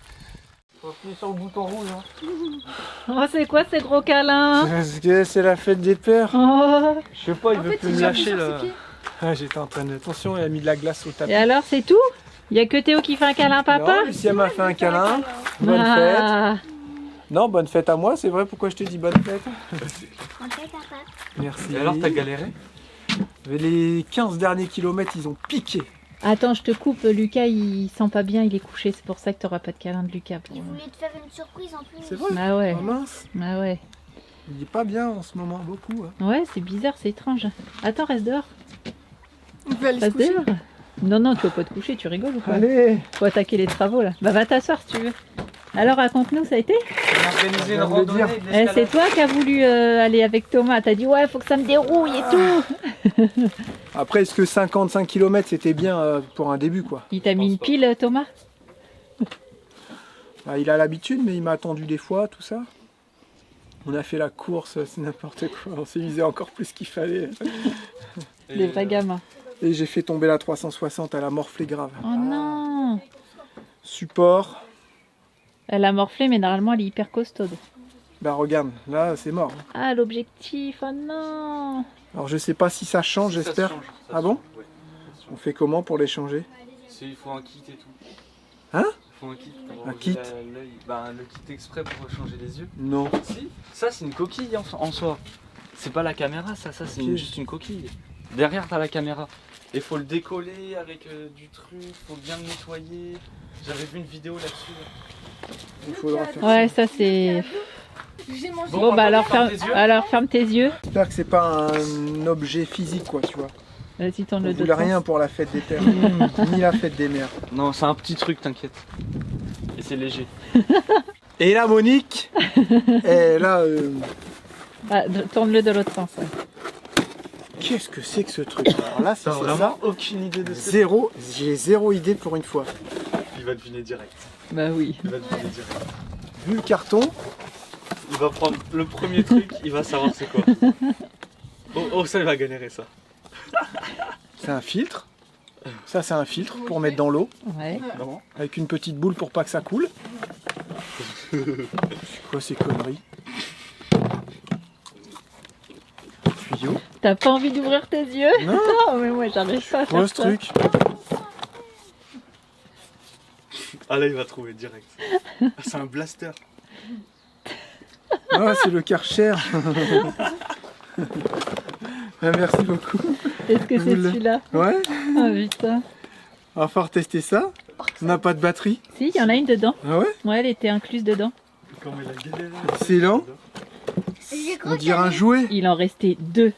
On va appuyer sur le bouton rouge. Hein. Oh, c'est quoi ces gros câlins? Parce que c'est la fête des pères. Oh. Je sais pas, il veut plus me lâcher là. Ah, j'étais en train de... Attention, il a mis de la glace au tapis. Et alors, c'est tout? Il y a que Théo qui fait un câlin à papa? Non, Lucia m'a fait un câlin. Bonne Ah. fête. Non, bonne fête à moi, c'est vrai, pourquoi je te dis bonne fête? Bonne fête, papa. Merci. Et alors, t'as galéré? Les 15 derniers kilomètres, ils ont piqué. Attends, je te coupe, Lucas, il sent pas bien, il est couché, c'est pour ça que t'auras pas de câlin de Lucas. Je voulais te faire une surprise en plus. C'est vrai? Ah ouais, Oh mince, ah ouais. il est pas bien en ce moment, beaucoup. Hein. Ouais, c'est bizarre, c'est étrange. Attends, reste dehors. On peut aller se Reste coucher. dehors. Non, non, tu vas pas te coucher, tu rigoles ou quoi? Allez, Faut attaquer les travaux là. Bah va t'asseoir si tu veux. Alors raconte-nous, ça a été? On a organisé une randonnée avec C'est toi qui as voulu aller avec Thomas. T'as dit ouais, faut que ça me dérouille et tout. après, est-ce que 55 km c'était bien pour un début quoi? Il t'a mis une pile, Thomas? Bah, il a l'habitude, mais il m'a attendu des fois, tout ça. On a fait la course, c'est n'importe quoi. On s'est usé encore plus qu'il fallait. Les vrais gamins. Et j'ai fait tomber la 360, elle a morflé grave. Oh non. Support. Elle a morflé, mais normalement elle est hyper costaude. Bah regarde, là c'est mort. Ah, l'objectif, oh non. Alors je sais pas si ça change, j'espère. Ah bon? On fait comment pour les changer? Il faut un kit et tout. Hein? Il faut un kit pour Un enlever kit? l'œil. Bah, le kit exprès pour changer les yeux. Non. Si, ça c'est une coquille en soi. C'est pas la caméra, ça c'est Ok. juste une coquille. Derrière t'as la caméra. Et faut le décoller avec du truc, faut bien le nettoyer. J'avais vu une vidéo là-dessus. Il faudra faire Ouais, ça c'est... J'ai mangé. Bon bah alors ferme tes yeux. J'espère que c'est pas un objet physique quoi, tu vois. Vas-y, tourne On le dos. voulait rien pour la fête des pères, ni la fête des mères. Non, c'est un petit truc, t'inquiète. Et c'est léger. Et là Monique, et là, Ah, tourne-le de l'autre sens. Ouais. qu'est-ce que c'est que ce truc? Alors là, c'est ça. Aucune idée de J'ai zéro idée pour une fois. Il va deviner direct. Bah oui. Il va deviner direct. Vu le carton, Il va prendre le premier truc, il va savoir c'est quoi. Oh, ça il va galérer ça. c'est un filtre. Ça, c'est un filtre pour mettre dans l'eau, Ouais. avec une petite boule pour pas que ça coule. C'est quoi ces conneries? Tuyau. T'as pas envie d'ouvrir tes yeux? Non. Non, mais moi j'arrive pas à Quoi faire ce ça. truc? Ah là, il va trouver direct. Ah, c'est un blaster. Ah, c'est le Karcher. Ah, merci beaucoup. Est-ce que c'est Vous le- celui-là? Ouais, Ah putain. on va falloir tester ça. On n'a pas de batterie. Si, il y en a une dedans. Ah ouais? Ouais, elle était incluse dedans. Comment il a galéré. Excellent. J'ai cru On qu'il y dirait un avait- jouet Il en restait 2.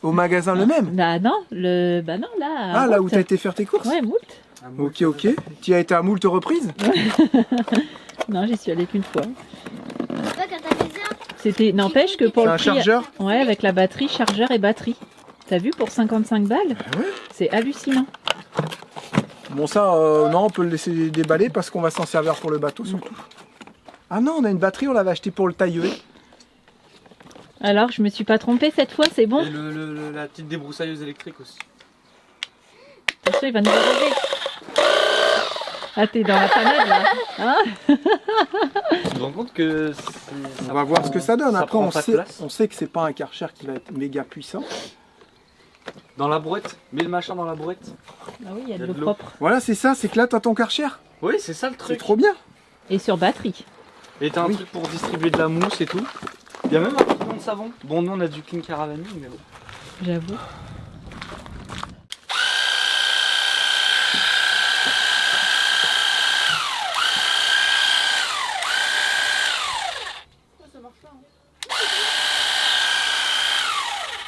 au magasin le même. Bah non, bah non, là. Ah, à là où Moult. t'as été faire tes courses? Ouais, Moult. Ok, ok. Tu as été à moult reprises? Non, j'y suis allée qu'une fois. Toi, quand t'as fait ça, C'était, n'empêche que pour C'est le un prix. chargeur? Ouais, avec la batterie, chargeur et batterie. T'as vu pour 55 balles? Ah ouais. C'est hallucinant. Bon, ça, non, on peut le laisser déballer parce qu'on va s'en servir pour le bateau surtout. Ah non, on a une batterie, on l'avait acheté pour le tailleur. Alors, je me suis pas trompée cette fois, c'est bon? Et la petite débroussailleuse électrique aussi. Attention, il va nous arriver. Ah, t'es dans la panade là. Hein? Tu te rends compte que On va voir ce que ça donne. Après, prend on pas de sait, place. on sait que c'est pas un Karcher qui va être méga puissant. Dans la brouette. Mets le machin dans la brouette. Ah oui, il y a de Il y a l'eau de l'eau. propre. Voilà, c'est ça, c'est que là, t'as ton Karcher. Oui, c'est ça le C'est truc. trop bien. Et sur batterie. Et t'as un Oui. truc pour distribuer de la mousse et tout. Il y a même un carton de savon. Bon, nous on a du King Caravani, mais bon. J'avoue.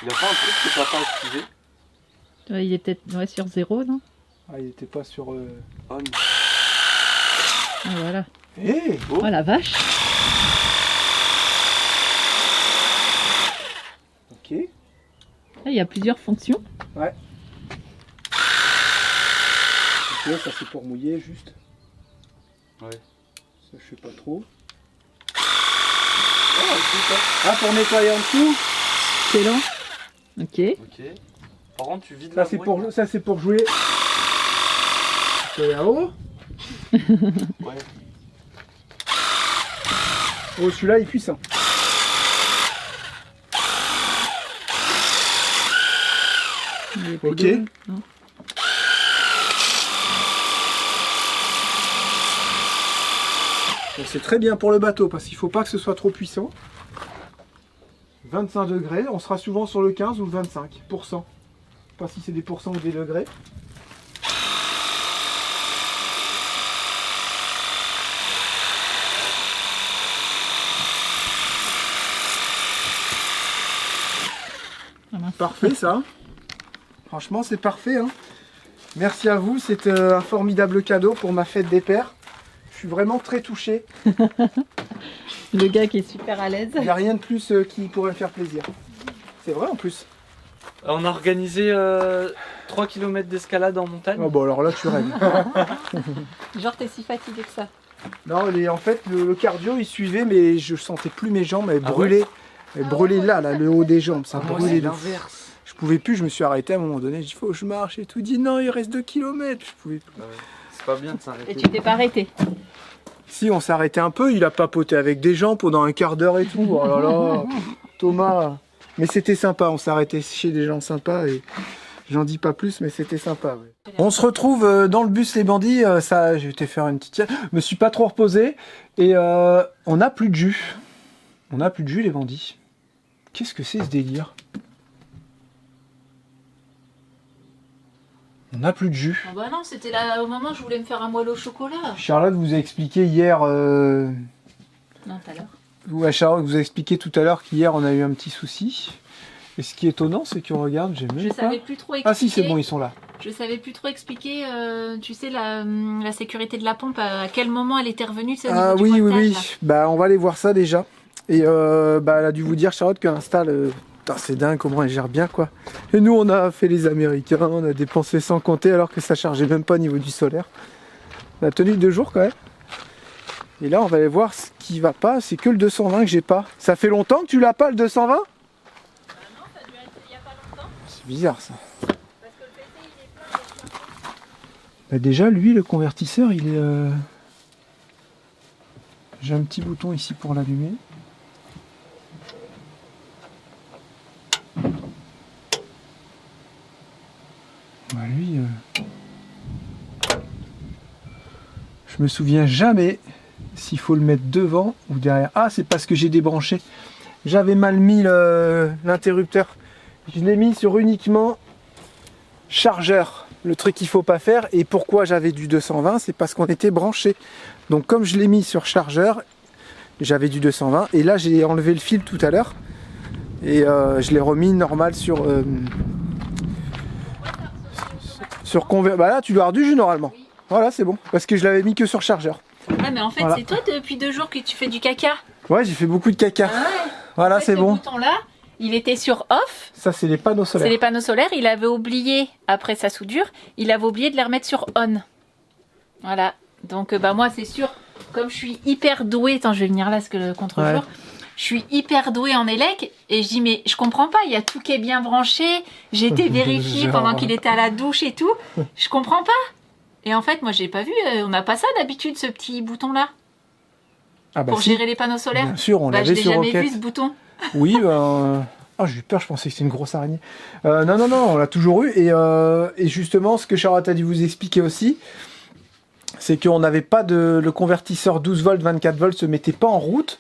Il n'y a pas un truc que t'as pas activé. Ouais, il est peut-être sur 0, non? Ah, il était pas sur... On. Ah, voilà. Hé Oh la vache. Ok. Ah, il y a plusieurs fonctions. Ok, ça c'est pour mouiller juste. Ouais. Ça je sais pas trop. Ah, pour nettoyer en dessous. Excellent. Ok. Ok. Par contre, tu vides Ça la c'est brouette, pour, ça c'est pour jouer. là-haut. Ouais. Oh, celui-là il est puissant. Il est plus Ok. drôle, non? Donc, c'est très bien pour le bateau parce qu'il faut pas que ce soit trop puissant. 25 degrés, on sera souvent sur le 15 ou le 25%. Pas si c'est des pourcents ou des degrés. Ah mince. Parfait ça. Franchement c'est parfait. Hein. Merci à vous, c'est un formidable cadeau pour ma fête des pères. Je suis vraiment très touché. Le gars qui est super à l'aise. Il n'y a rien de plus qui pourrait me faire plaisir. C'est vrai en plus. On a organisé 3 km d'escalade en montagne. Oh bon alors là tu rêves. Genre, t'es si fatigué que ça. Non, en fait, le cardio, il suivait, mais je sentais plus mes jambes, elles Ah ouais brûlaient. Elles brûlaient là, le haut des jambes, ça Moi, brûlait c'est de fou. l'inverse. Je pouvais plus, je me suis arrêté à un moment donné, j'ai dit, faut que je marche et tout. Il dit, non, il reste 2 km. Je pouvais plus. Ah ouais. C'est pas bien de s'arrêter. Et tu t'es pas arrêté. Si, on s'est arrêté un peu, il a papoté avec des gens pendant un quart d'heure et tout. Oh là là, Thomas. Mais c'était sympa, on s'est arrêté chez des gens sympas et j'en dis pas plus, mais c'était sympa. Ouais. On se retrouve dans le bus les bandits, ça, j'ai été faire une petite sieste. Je me suis pas trop reposé et on n'a plus de jus. On n'a plus de jus les bandits. Qu'est-ce que c'est ce délire? On n'a plus de jus. Ah bah non, c'était là au moment où je voulais me faire un moelleux au chocolat. Charlotte vous a expliqué hier... Non, tout à l'heure. Ouais, Charlotte vous a expliqué tout à l'heure qu'hier on a eu un petit souci. Et ce qui est étonnant, c'est qu'on regarde, j'ai Je même pas... savais plus trop expliquer. Ah si, c'est bon, ils sont là. Je savais plus trop expliquer, tu sais, la sécurité de la pompe, à quel moment elle était revenue, tu sais, au Ah niveau oui, du oui, voltage, oui. là. Bah on va aller voir ça déjà. Et bah elle a dû vous dire, Charlotte, qu'elle installe... Putain, c'est dingue comment elle gère bien, quoi. Et nous, on a fait les Américains, on a dépensé sans compter alors que ça chargeait même pas au niveau du solaire. On a tenu 2 jours quand même. Et là, on va aller voir ce qui va pas. C'est que le 220 que j'ai pas. Ça fait longtemps que tu l'as pas, le 220 ? C'est bizarre ça. Bah déjà, lui, le convertisseur, il est... J'ai un petit bouton ici pour l'allumer. Bah lui... Je Je me souviens jamais s'il faut le mettre devant ou derrière. Ah, c'est parce que j'ai débranché. J'avais mal mis l'interrupteur. Je l'ai mis sur uniquement chargeur. Le truc qu'il faut pas faire. Et pourquoi j'avais du 220, c'est parce qu'on était branché. Donc comme je l'ai mis sur chargeur, j'avais du 220. Et là, j'ai enlevé le fil tout à l'heure. Et je l'ai remis normal sur convertir. Bah là, tu dois avoir du jus normalement. Voilà, c'est bon. Parce que je l'avais mis que sur chargeur. Ouais, mais en fait, Voilà. c'est toi depuis 2 jours que tu fais du caca. Ouais, j'ai fait beaucoup de caca. Ah ouais. Voilà, En fait, c'est bon. Ce bouton-là, il était sur off. Ça, c'est les panneaux C'est solaires. les panneaux solaires. Il avait oublié, après sa soudure, il avait oublié de les remettre sur on. Voilà. Donc, bah moi, c'est sûr, comme je suis hyper douée, attends, je vais venir là, parce que le contre-jour, Ouais. je suis hyper douée en élec, et je dis, mais je comprends pas, il y a tout qui est bien branché, j'ai été vérifiée Genre. pendant qu'il était à la douche et tout, je comprends pas. Et en fait, moi, j'ai pas vu, on n'a pas ça d'habitude, ce petit bouton-là, Ah bah pour si. gérer les panneaux solaires. Bien sûr, on Bah, je l'avait l'ai sur jamais Rocket. vu, ce bouton. Oui, ah, j'ai eu peur, je pensais que c'était une grosse araignée. Non, on l'a toujours eu. Et justement, ce que Charlotte a dû vous expliquer aussi, c'est qu'on n'avait pas le convertisseur 12 volts, 24 volts se mettait pas en route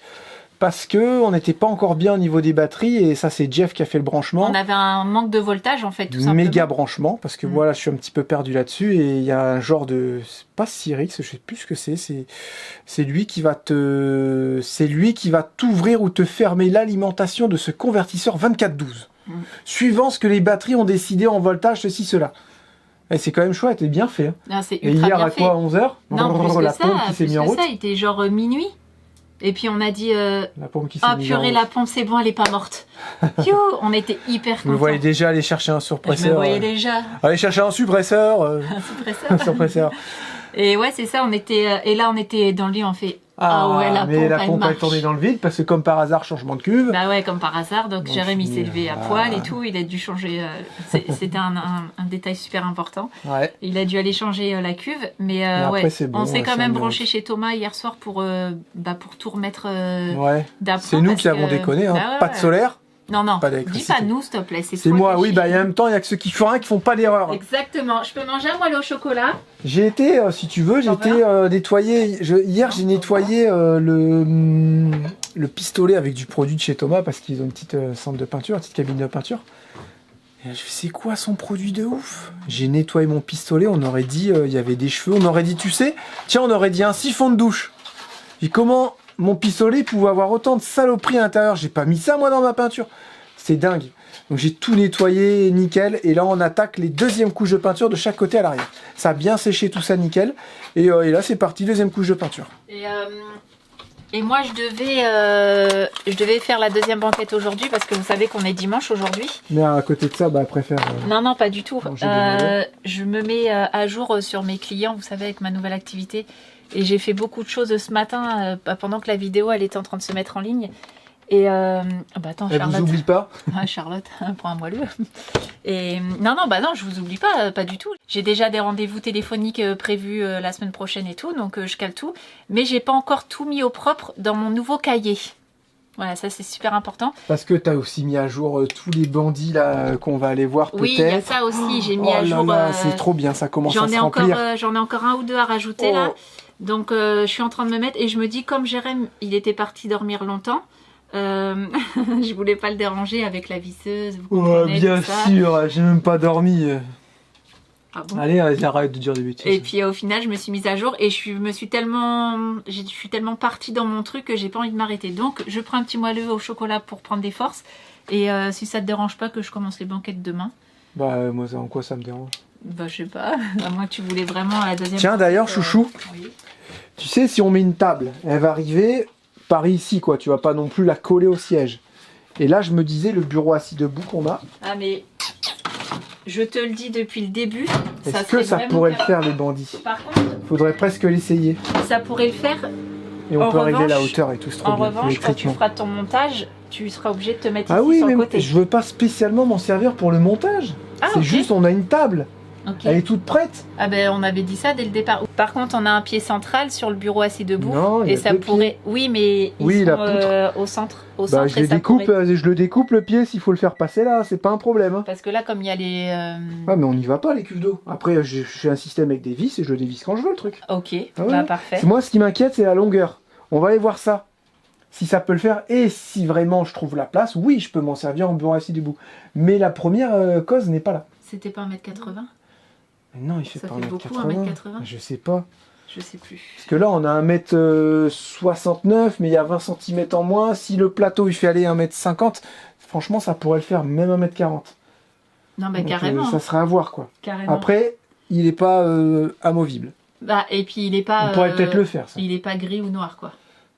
parce qu'on n'était pas encore bien au niveau des batteries. Et ça, c'est Jeff qui a fait le branchement. On avait un manque de voltage, en fait, tout simplement. Méga branchement, parce que Mm. voilà, je suis un petit peu perdu là-dessus. Et il y a un genre de. C'est pas Cyrix, je sais plus ce que c'est. C'est lui qui va te. C'est lui qui va t'ouvrir ou te fermer l'alimentation de ce convertisseur 24-12. Mm. Suivant ce que les batteries ont décidé en voltage, ceci, cela. Et c'est quand même chouette et bien fait. Hein. Non, c'est Et ultra hier, bien à fait. quoi, 11h Non, plus que la ça, pompe qui s'est plus mise en que route. ça, il était genre minuit. Et puis on a dit, La pompe qui s'est ah mise en purée, route. la pompe c'est bon, elle est pas morte. Yo, on était hyper Vous me contents. voyez déjà aller chercher un Je suppresseur. me voyais déjà, Aller chercher un suppresseur. un suppresseur. un suppresseur. Et ouais, c'est ça, on était, et là on était dans le lit, on fait, ah ouais, la mais pompe, la elle pompe elle marche. tournait dans le vide parce que comme par hasard, changement de cuve. Bah ouais, comme par hasard, donc Bon, Jérémy puis, s'est levé à ah. poil et tout, il a dû changer, c'était un détail super important. Ouais. Il a dû aller changer la cuve, mais après, ouais, c'est bon, on s'est ouais, quand ça même me branché chez Thomas hier soir pour tout remettre Ouais. d'apprendre. C'est nous parce qui avons que- déconné, hein. Bah ouais, pas de ouais. solaire. Non, non, pas dis d'électricité. pas nous, s'il te plaît. C'est toi moi, qui oui, chie. bah et en même temps, il y a que ceux qui font rien qui font pas d'erreur. Exactement. Je peux manger un moelleux au chocolat. J'ai été, si tu veux, j'ai T'en été nettoyer. Hier, j'ai nettoyé le pistolet avec du produit de chez Thomas parce qu'ils ont une petite centre de peinture, une petite cabine de peinture. Et je sais quoi son produit de ouf. J'ai nettoyé mon pistolet, on aurait dit il y avait des cheveux, on aurait dit, tu sais, tiens, on aurait dit un siphon de douche. Et comment mon pistolet pouvait avoir autant de saloperies à l'intérieur? J'ai pas mis ça moi dans ma peinture. C'est dingue. Donc j'ai tout nettoyé, nickel. Et là on attaque les deuxièmes couches de peinture de chaque côté à l'arrière. Ça a bien séché tout ça, nickel. Et là c'est parti, deuxième couche de peinture. Et moi, je devais faire la deuxième banquette aujourd'hui parce que vous savez qu'on est dimanche aujourd'hui. Mais à côté de ça, bah préfère. Non, pas du tout. Manger des moelleux. Je me mets à jour sur mes clients, vous savez, avec ma nouvelle activité. Et j'ai fait beaucoup de choses ce matin pendant que la vidéo elle était en train de se mettre en ligne. Et bah attends, Elle Charlotte. vous oublie pas. Ah, Charlotte, prends un moelleux. Et non, je vous oublie pas du tout. J'ai déjà des rendez-vous téléphoniques prévus la semaine prochaine et tout, donc je cale tout. Mais j'ai pas encore tout mis au propre dans mon nouveau cahier. Voilà, ça c'est super important. Parce que t'as aussi mis à jour tous les bandits là qu'on va aller voir peut-être. Oui, il y a ça aussi. J'ai mis Oh à là jour. là, c'est trop bien, ça commence à se remplir. J'en ai encore un ou deux à rajouter Oh. là. Donc je suis en train de me mettre et je me dis comme Jérém, il était parti dormir longtemps. Je voulais pas le déranger avec la visseuse. Vous comprenez, bien tout ça. sûr, j'ai même pas dormi. Ah bon. Allez, arrête de dire des bêtises. Et puis au final, je me suis mise à jour et je suis tellement partie dans mon truc que j'ai pas envie de m'arrêter. Donc je prends un petit moelleux au chocolat pour prendre des forces. Et si ça te dérange pas que je commence les banquettes demain, Bah moi, en quoi ça me dérange? bah je sais pas. À moins que tu voulais vraiment à la deuxième. Tiens, d'ailleurs, banquette, chouchou. oui. Tu sais, si on met une table, elle va arriver par ici, quoi. Tu vas pas non plus la coller au siège. Et là, je me disais, le bureau assis debout qu'on a, Ah mais je te le dis depuis le début. est-ce que ça pourrait le faire, les bandits? Par contre, Faudrait presque l'essayer. ça pourrait le faire. Et on En peut régler la revanche- hauteur et tout, c'est trop En bien. revanche, quand tu électriquement. feras ton montage, tu seras obligé de te mettre Ah ici oui, sur le mais côté. je veux pas spécialement m'en servir pour le montage. Ah, C'est ok. juste, on a une table. Ok. Elle est toute prête. Ah ben on avait dit ça dès le départ. Par contre, on a un pied central sur le bureau assis debout. Non, il y et a ça deux pourrait. Oui, mais ils Oui, sont la poutre. au centre. Au Bah, centre je, et les ça découpe, pourrait- je le découpe le pied s'il faut le faire passer là, c'est pas un problème. Hein. Parce que là, comme il y a les. Ah, mais on n'y va pas les cuves d'eau. Après, j'ai un système avec des vis et je le dévisse quand je veux le truc. Ok, Ah ouais. bah parfait. Moi, ce qui m'inquiète, c'est la longueur. On va aller voir ça. Si ça peut le faire et si vraiment je trouve la place, oui, je peux m'en servir en bureau assis debout. Mais la première cause n'est pas là. C'était pas 1m80? Mais non, il fait Ça pas fait 1m80. beaucoup, 1m80? Je sais pas. Je sais plus. Parce que là, on a 1m69, mais il y a 20 cm en moins. Si le plateau, il fait aller 1m50, franchement, ça pourrait le faire, même 1m40. Non, bah Donc, carrément. ça serait à voir, quoi. Carrément. Après, il n'est pas amovible. Bah, et puis il est pas. On pourrait peut-être le faire, ça. Il est pas gris ou noir, quoi.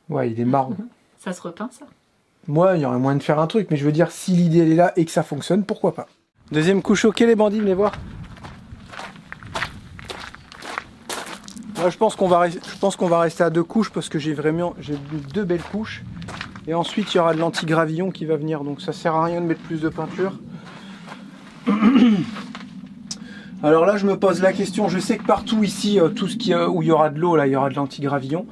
Ouais, il est marron. Ça se repeint, ça. Moi, il y aurait moyen de faire un truc, mais je veux dire, si l'idée elle est là et que ça fonctionne, pourquoi pas. Deuxième couche, ok les bandits, venez voir. Moi, je pense qu'on va rester à 2 couches parce que j'ai 2 belles couches. Et ensuite, il y aura de l'anti-gravillon qui va venir, donc ça sert à rien de mettre plus de peinture. Alors là, je me pose la question, je sais que partout ici, tout ce où il y aura de l'eau, là, il y aura de l'anti-gravillon.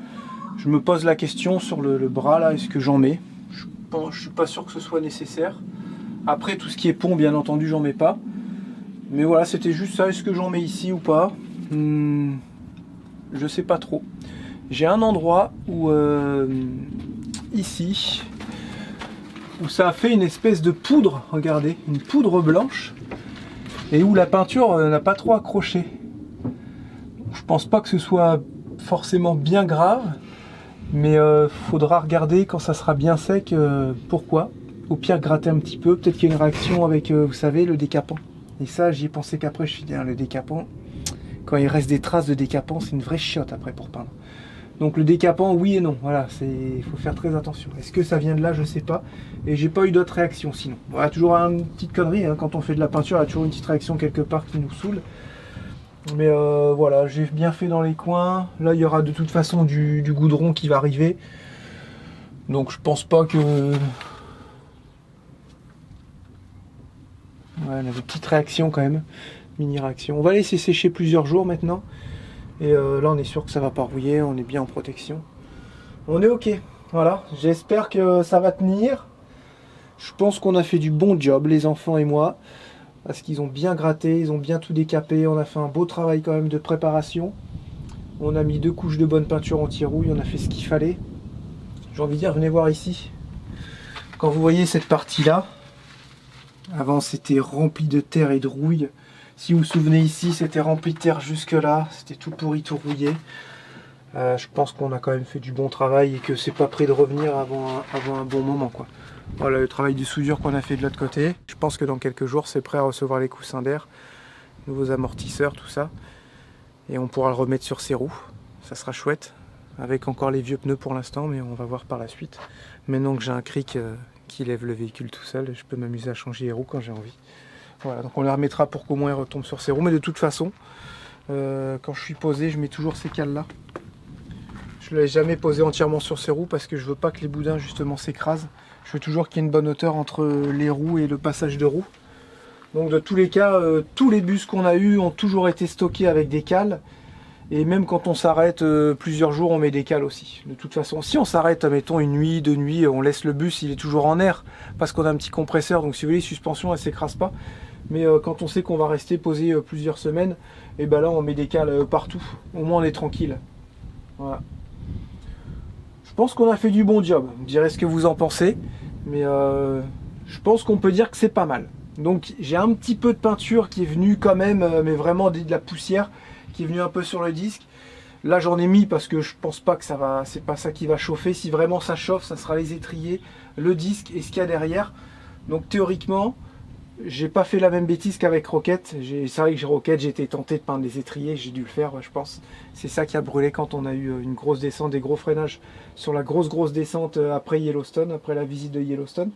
Je me pose la question sur le bras, là, est-ce que j'en mets? Je suis pas sûr que ce soit nécessaire. Après, tout ce qui est pont, bien entendu, j'en mets pas. Mais voilà, c'était juste ça, est-ce que j'en mets ici ou pas? Je sais pas trop. J'ai un endroit où, ici, où ça a fait une espèce de poudre, regardez, une poudre blanche. Et où la peinture n'a pas trop accroché. Je pense pas que ce soit forcément bien grave, mais faudra regarder quand ça sera bien sec pourquoi. Au pire gratter un petit peu, peut-être qu'il y a une réaction avec, vous savez, le décapant. Et ça, j'y ai pensé qu'après, je suis dit, le décapant, quand il reste des traces de décapant, c'est une vraie chiotte après pour peindre. Donc le décapant, oui et non, voilà, il faut faire très attention. Est-ce que ça vient de là, je sais pas. Et j'ai pas eu d'autres réactions sinon. Voilà, toujours une petite connerie, hein, quand on fait de la peinture, il y a toujours une petite réaction quelque part qui nous saoule. Mais voilà, j'ai bien fait dans les coins. Là, il y aura de toute façon du goudron qui va arriver. Donc je pense pas que... Ouais, on a des petites réactions quand même. Mini réaction. On va laisser sécher plusieurs jours maintenant. Et là, on est sûr que ça va pas rouiller, on est bien en protection. On est ok, voilà. J'espère que ça va tenir. Je pense qu'on a fait du bon job, les enfants et moi. Parce qu'ils ont bien gratté, ils ont bien tout décapé. On a fait un beau travail quand même de préparation. On a mis 2 couches de bonne peinture anti-rouille, on a fait ce qu'il fallait. J'ai envie de dire, venez voir ici. Quand vous voyez cette partie-là, avant c'était rempli de terre et de rouille. Si vous vous souvenez ici, c'était rempli de terre jusque là, c'était tout pourri, tout rouillé. Je pense qu'on a quand même fait du bon travail et que c'est pas prêt de revenir avant un bon moment, quoi. Voilà le travail de soudure qu'on a fait de l'autre côté. Je pense que dans quelques jours, c'est prêt à recevoir les coussins d'air, nouveaux amortisseurs, tout ça. Et on pourra le remettre sur ses roues. Ça sera chouette. Avec encore les vieux pneus pour l'instant, mais on va voir par la suite. Maintenant que j'ai un cric qui lève le véhicule tout seul, je peux m'amuser à changer les roues quand j'ai envie. Voilà, donc on les remettra pour qu'au moins il retombe sur ses roues. Mais de toute façon, quand je suis posé, je mets toujours ces cales là. Je ne l'ai jamais posé entièrement sur ses roues parce que je veux pas que les boudins justement s'écrasent. Je veux toujours qu'il y ait une bonne hauteur entre les roues et le passage de roues. Donc de tous les cas, tous les bus qu'on a eu ont toujours été stockés avec des cales. Et même quand on s'arrête plusieurs jours, on met des cales aussi. De toute façon, si on s'arrête, mettons une nuit, 2 nuits, on laisse le bus, il est toujours en air parce qu'on a un petit compresseur. Donc si vous voulez, les suspensions, elles ne s'écrasent pas. Mais quand on sait qu'on va rester posé plusieurs semaines, et ben là on met des cales partout. Au moins on est tranquille. Voilà. Je pense qu'on a fait du bon job. Vous me direz ce que vous en pensez. Mais je pense qu'on peut dire que c'est pas mal. Donc j'ai un petit peu de peinture qui est venue quand même, mais vraiment de la poussière qui est venue un peu sur le disque. Là j'en ai mis parce que je pense pas que ça va, c'est pas ça qui va chauffer. Si vraiment ça chauffe, ça sera les étriers, le disque et ce qu'il y a derrière. Donc théoriquement, j'ai pas fait la même bêtise qu'avec Rocket. C'est vrai que j'ai Rocket, j'ai été tenté de peindre les étriers, j'ai dû le faire, je pense. C'est ça qui a brûlé quand on a eu une grosse descente, des gros freinages sur la grosse descente après Yellowstone, après la visite de Yellowstone.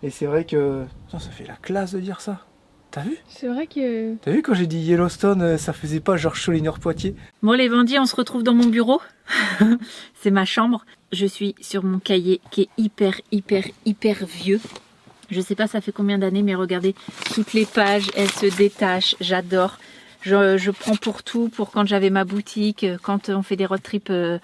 Et c'est vrai que... Putain, ça fait la classe de dire ça. T'as vu? C'est vrai que... T'as vu quand j'ai dit Yellowstone, ça faisait pas genre Chaulineur-Poitiers? Bon les bandits, on se retrouve dans mon bureau. C'est ma chambre. Je suis sur mon cahier qui est hyper vieux. Je sais pas ça fait combien d'années, mais regardez, toutes les pages, elles se détachent. J'adore. Je prends pour tout, pour quand j'avais ma boutique, quand on fait des road trips, le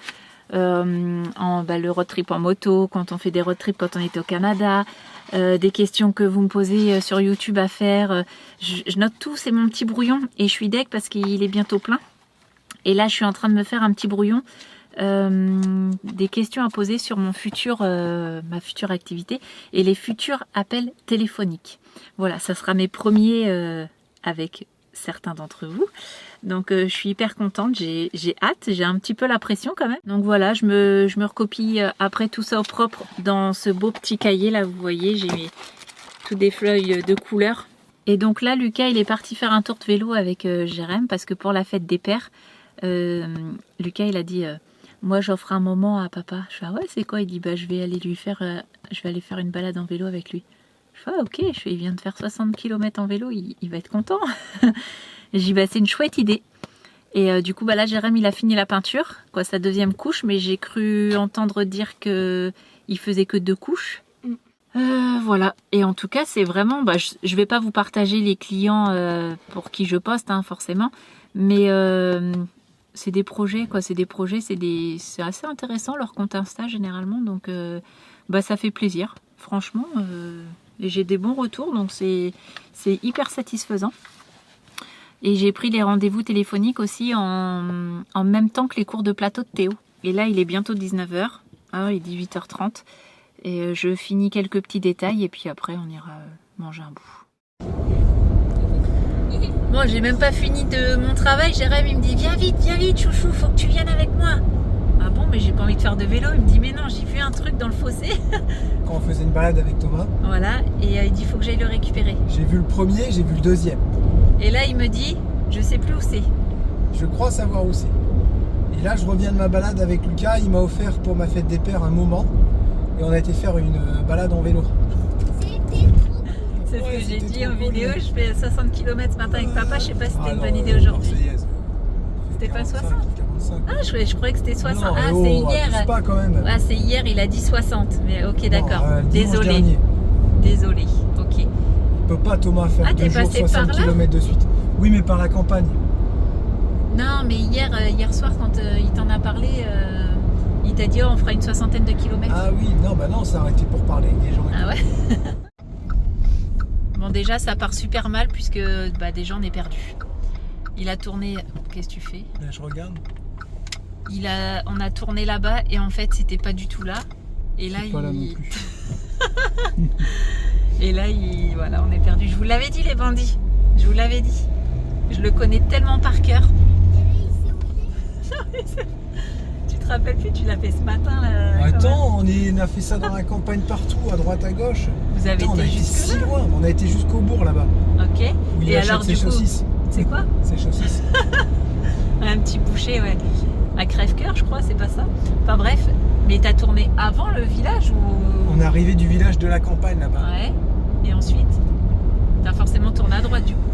road trip en moto, quand on fait des road trips quand on était au Canada, des questions que vous me posez sur YouTube à faire. Je note tout, c'est mon petit brouillon et je suis deg parce qu'il est bientôt plein. Et là, je suis en train de me faire un petit brouillon des questions à poser sur ma future activité et les futurs appels téléphoniques. Voilà, ça sera mes premiers avec certains d'entre vous. Donc je suis hyper contente, j'ai hâte, j'ai un petit peu la pression quand même. Donc voilà, je me recopie après tout ça au propre dans ce beau petit cahier là, vous voyez, j'ai mis toutes des feuilles de couleur. Et donc là, Lucas, il est parti faire un tour de vélo avec Jérém parce que pour la fête des pères, Lucas, il a dit moi j'offre un moment à papa. Je fais ah ouais, c'est quoi? Il dit bah je vais aller faire une balade en vélo avec lui. Je fais ah ok, il vient de faire 60 km en vélo, il va être content. J'ai dit bah c'est une chouette idée. Et du coup bah là Jérém il a fini la peinture, quoi, sa deuxième couche, mais j'ai cru entendre dire que il faisait que 2 couches. Voilà, et en tout cas c'est vraiment, je vais pas vous partager les clients pour qui je poste hein, forcément, mais c'est des projets quoi, c'est assez intéressant leur compte Insta généralement, donc ça fait plaisir, franchement, et j'ai des bons retours, donc c'est hyper satisfaisant. Et j'ai pris les rendez-vous téléphoniques aussi en même temps que les cours de plateau de Théo. Et là, il est bientôt 19h. Alors, il est 18h30. Et je finis quelques petits détails et puis après, on ira manger un bout. Bon, j'ai même pas fini de mon travail. Jérém, il me dit viens vite, chouchou, faut que tu viennes avec moi. Ah bon, mais j'ai pas envie de faire de vélo. Il me dit mais non, j'ai vu un truc dans le fossé. Quand on faisait une balade avec Thomas. Voilà, et il dit faut que j'aille le récupérer. J'ai vu le premier, j'ai vu le deuxième. Et là, il me dit, je sais plus où c'est. Je crois savoir où c'est. Et là, je reviens de ma balade avec Lucas. Il m'a offert pour ma fête des pères un moment. Et on a été faire une balade en vélo. C'est ce que j'ai dit en vidéo. Cool. Je fais 60 km ce matin avec papa. Je sais pas si c'était une bonne idée aujourd'hui. C'était pas 60 ? 45. Ah, je croyais que c'était 60. Non, ah, oh, c'est hier. abuse pas quand même. Ah, c'est hier, il a dit 60. Mais ok, d'accord. Désolé. Désolé. Ok. Il peut pas Thomas faire Ah, 2 t'es jours passé 60 par là km de suite. Oui, mais par la campagne. Non, mais hier soir, quand il t'en a parlé, il t'a dit oh, on fera une 60aine de kilomètres. Ah oui, non, ça a été pour parler avec des gens. Ah ouais. Bon, déjà, ça part super mal puisque déjà, on est perdu. Il a tourné. Qu'est-ce que tu fais ? Là, je regarde. On a tourné là-bas et en fait, c'était pas du tout là. Et là, pas là non plus. Et là, voilà, on est perdu. Je vous l'avais dit, les bandits. Je vous l'avais dit. Je le connais tellement par cœur. Tu te rappelles plus, tu l'as fait ce matin là. Attends, on a fait ça dans la campagne partout, à droite, à gauche. Vous avez on a été été jusque si là. loin, on a été jusqu'au bourg là-bas. Ok. Où il Et achète alors ses du coup, saucisses. c'est quoi? Ses saucisses. Un petit boucher, ouais. Un crève-cœur, je crois, c'est pas ça. Enfin bref, mais t'as tourné avant le village ou? On est arrivé du village de la campagne là-bas. Ouais. Et ensuite, t'as forcément tourné à droite du coup.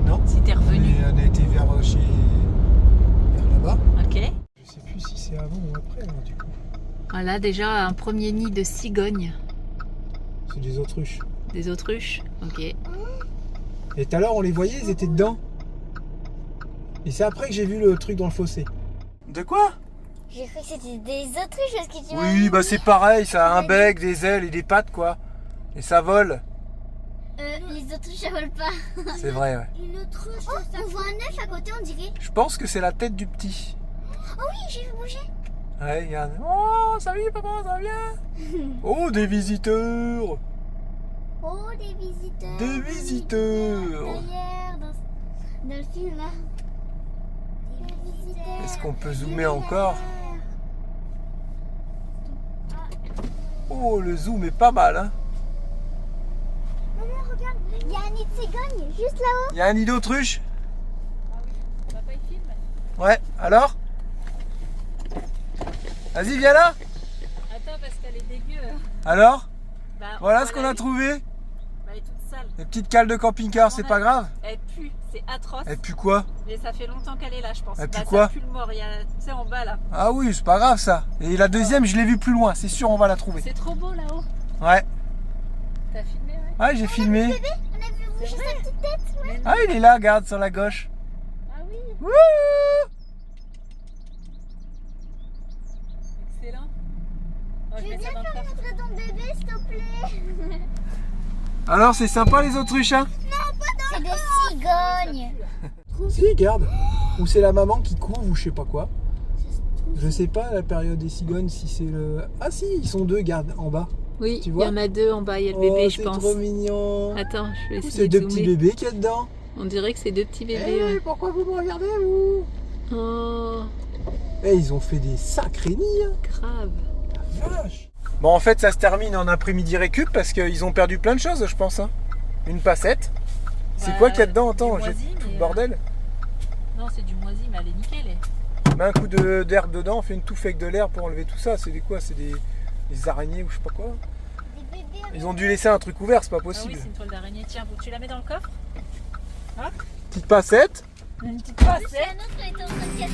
Non. Si t'es revenu. On a été vers là-bas. Ok. Je sais plus si c'est avant ou après hein, du coup. Voilà déjà un premier nid de cigognes. C'est des autruches. Des autruches. Ok. Et tout à l'heure on les voyait, ils étaient dedans. Et c'est après que j'ai vu le truc dans le fossé. De quoi? J'ai cru que c'était des autruches parce que tu m'as Oui, dit. bah c'est pareil, ça a un bec, des ailes et des pattes quoi. Et ça vole. Les autruches ça vole pas. C'est vrai, ouais. Une autruche. Oh, on voit un œuf à côté, on dirait. Je pense que c'est la tête du petit. Oh oui, j'ai vu bouger. Ouais, regarde. Oh, salut papa, ça va bien? Oh, des visiteurs. Oh, des visiteurs. Des visiteurs. D'ailleurs, dans le film là. Des visiteurs. Est-ce qu'on peut zoomer encore? Oh, le zoom est pas mal, hein. Maman, regarde, il y a un nid de cigogne juste là-haut. Il y a un nid d'autruche? Papa il filme. Ouais, alors? Vas-y, viens là. Attends parce qu'elle est dégueu. Alors? Bah, Voilà ce qu'on a trouvé. Bah, elle est toute sale. Les petites cales de camping-car, c'est pas grave. Elle pue, c'est atroce. Et puis quoi? Mais ça fait longtemps qu'elle est là, je pense. Elle pue Ça quoi? pue le mort, il y a, tu sais, en bas là. Ah oui, c'est pas grave ça. Et la deuxième, je l'ai vue plus loin. C'est sûr, on va la trouver. C'est trop beau là-haut. Ouais. T'as filmé, ouais? Ouais, j'ai filmé. On a vu bouger sa petite tête. Ouais. Mais non. Ah, il est là, regarde, sur la gauche. Excellent. Oh, Je vais bien faire montrer ton bébé, s'il te plaît. Alors, c'est sympa les autruches, hein? C'est des cigognes. Si, regarde. Ou c'est la maman qui couve ou je sais pas quoi. Je sais pas la période des cigognes si c'est le... Ah si, ils sont deux, regarde, en bas. Oui, Tu il y vois en a deux en bas, il y a le bébé, je c'est pense. trop mignon. Attends, je vais Ou essayer c'est de deux petits zoomer. bébés qu'il y a dedans. On dirait que c'est deux petits bébés. Eh, Ouais. pourquoi vous me regardez, vous? Oh, Eh, ils ont fait des sacrés nids, hein. grave. Vache. Bon, en fait, ça se termine en après-midi récup parce qu'ils ont perdu plein de choses, je pense. Hein. Une passette. C'est quoi qu'il y a dedans? Attends, du j'ai moisi, tout mais, le bordel. Non, c'est du moisi, mais elle est nickel. Mets un coup d'air dedans, on fait une touffe avec de l'air pour enlever tout ça. C'est des quoi? C'est des araignées ou je sais pas quoi. Des bébés. Ils ont dû laisser un truc ouvert, c'est pas Ah possible. oui, c'est une toile d'araignée. Tiens, tu la mets dans le coffre? Petite passette. Une petite C'est passette. un autre qui est en train de casser.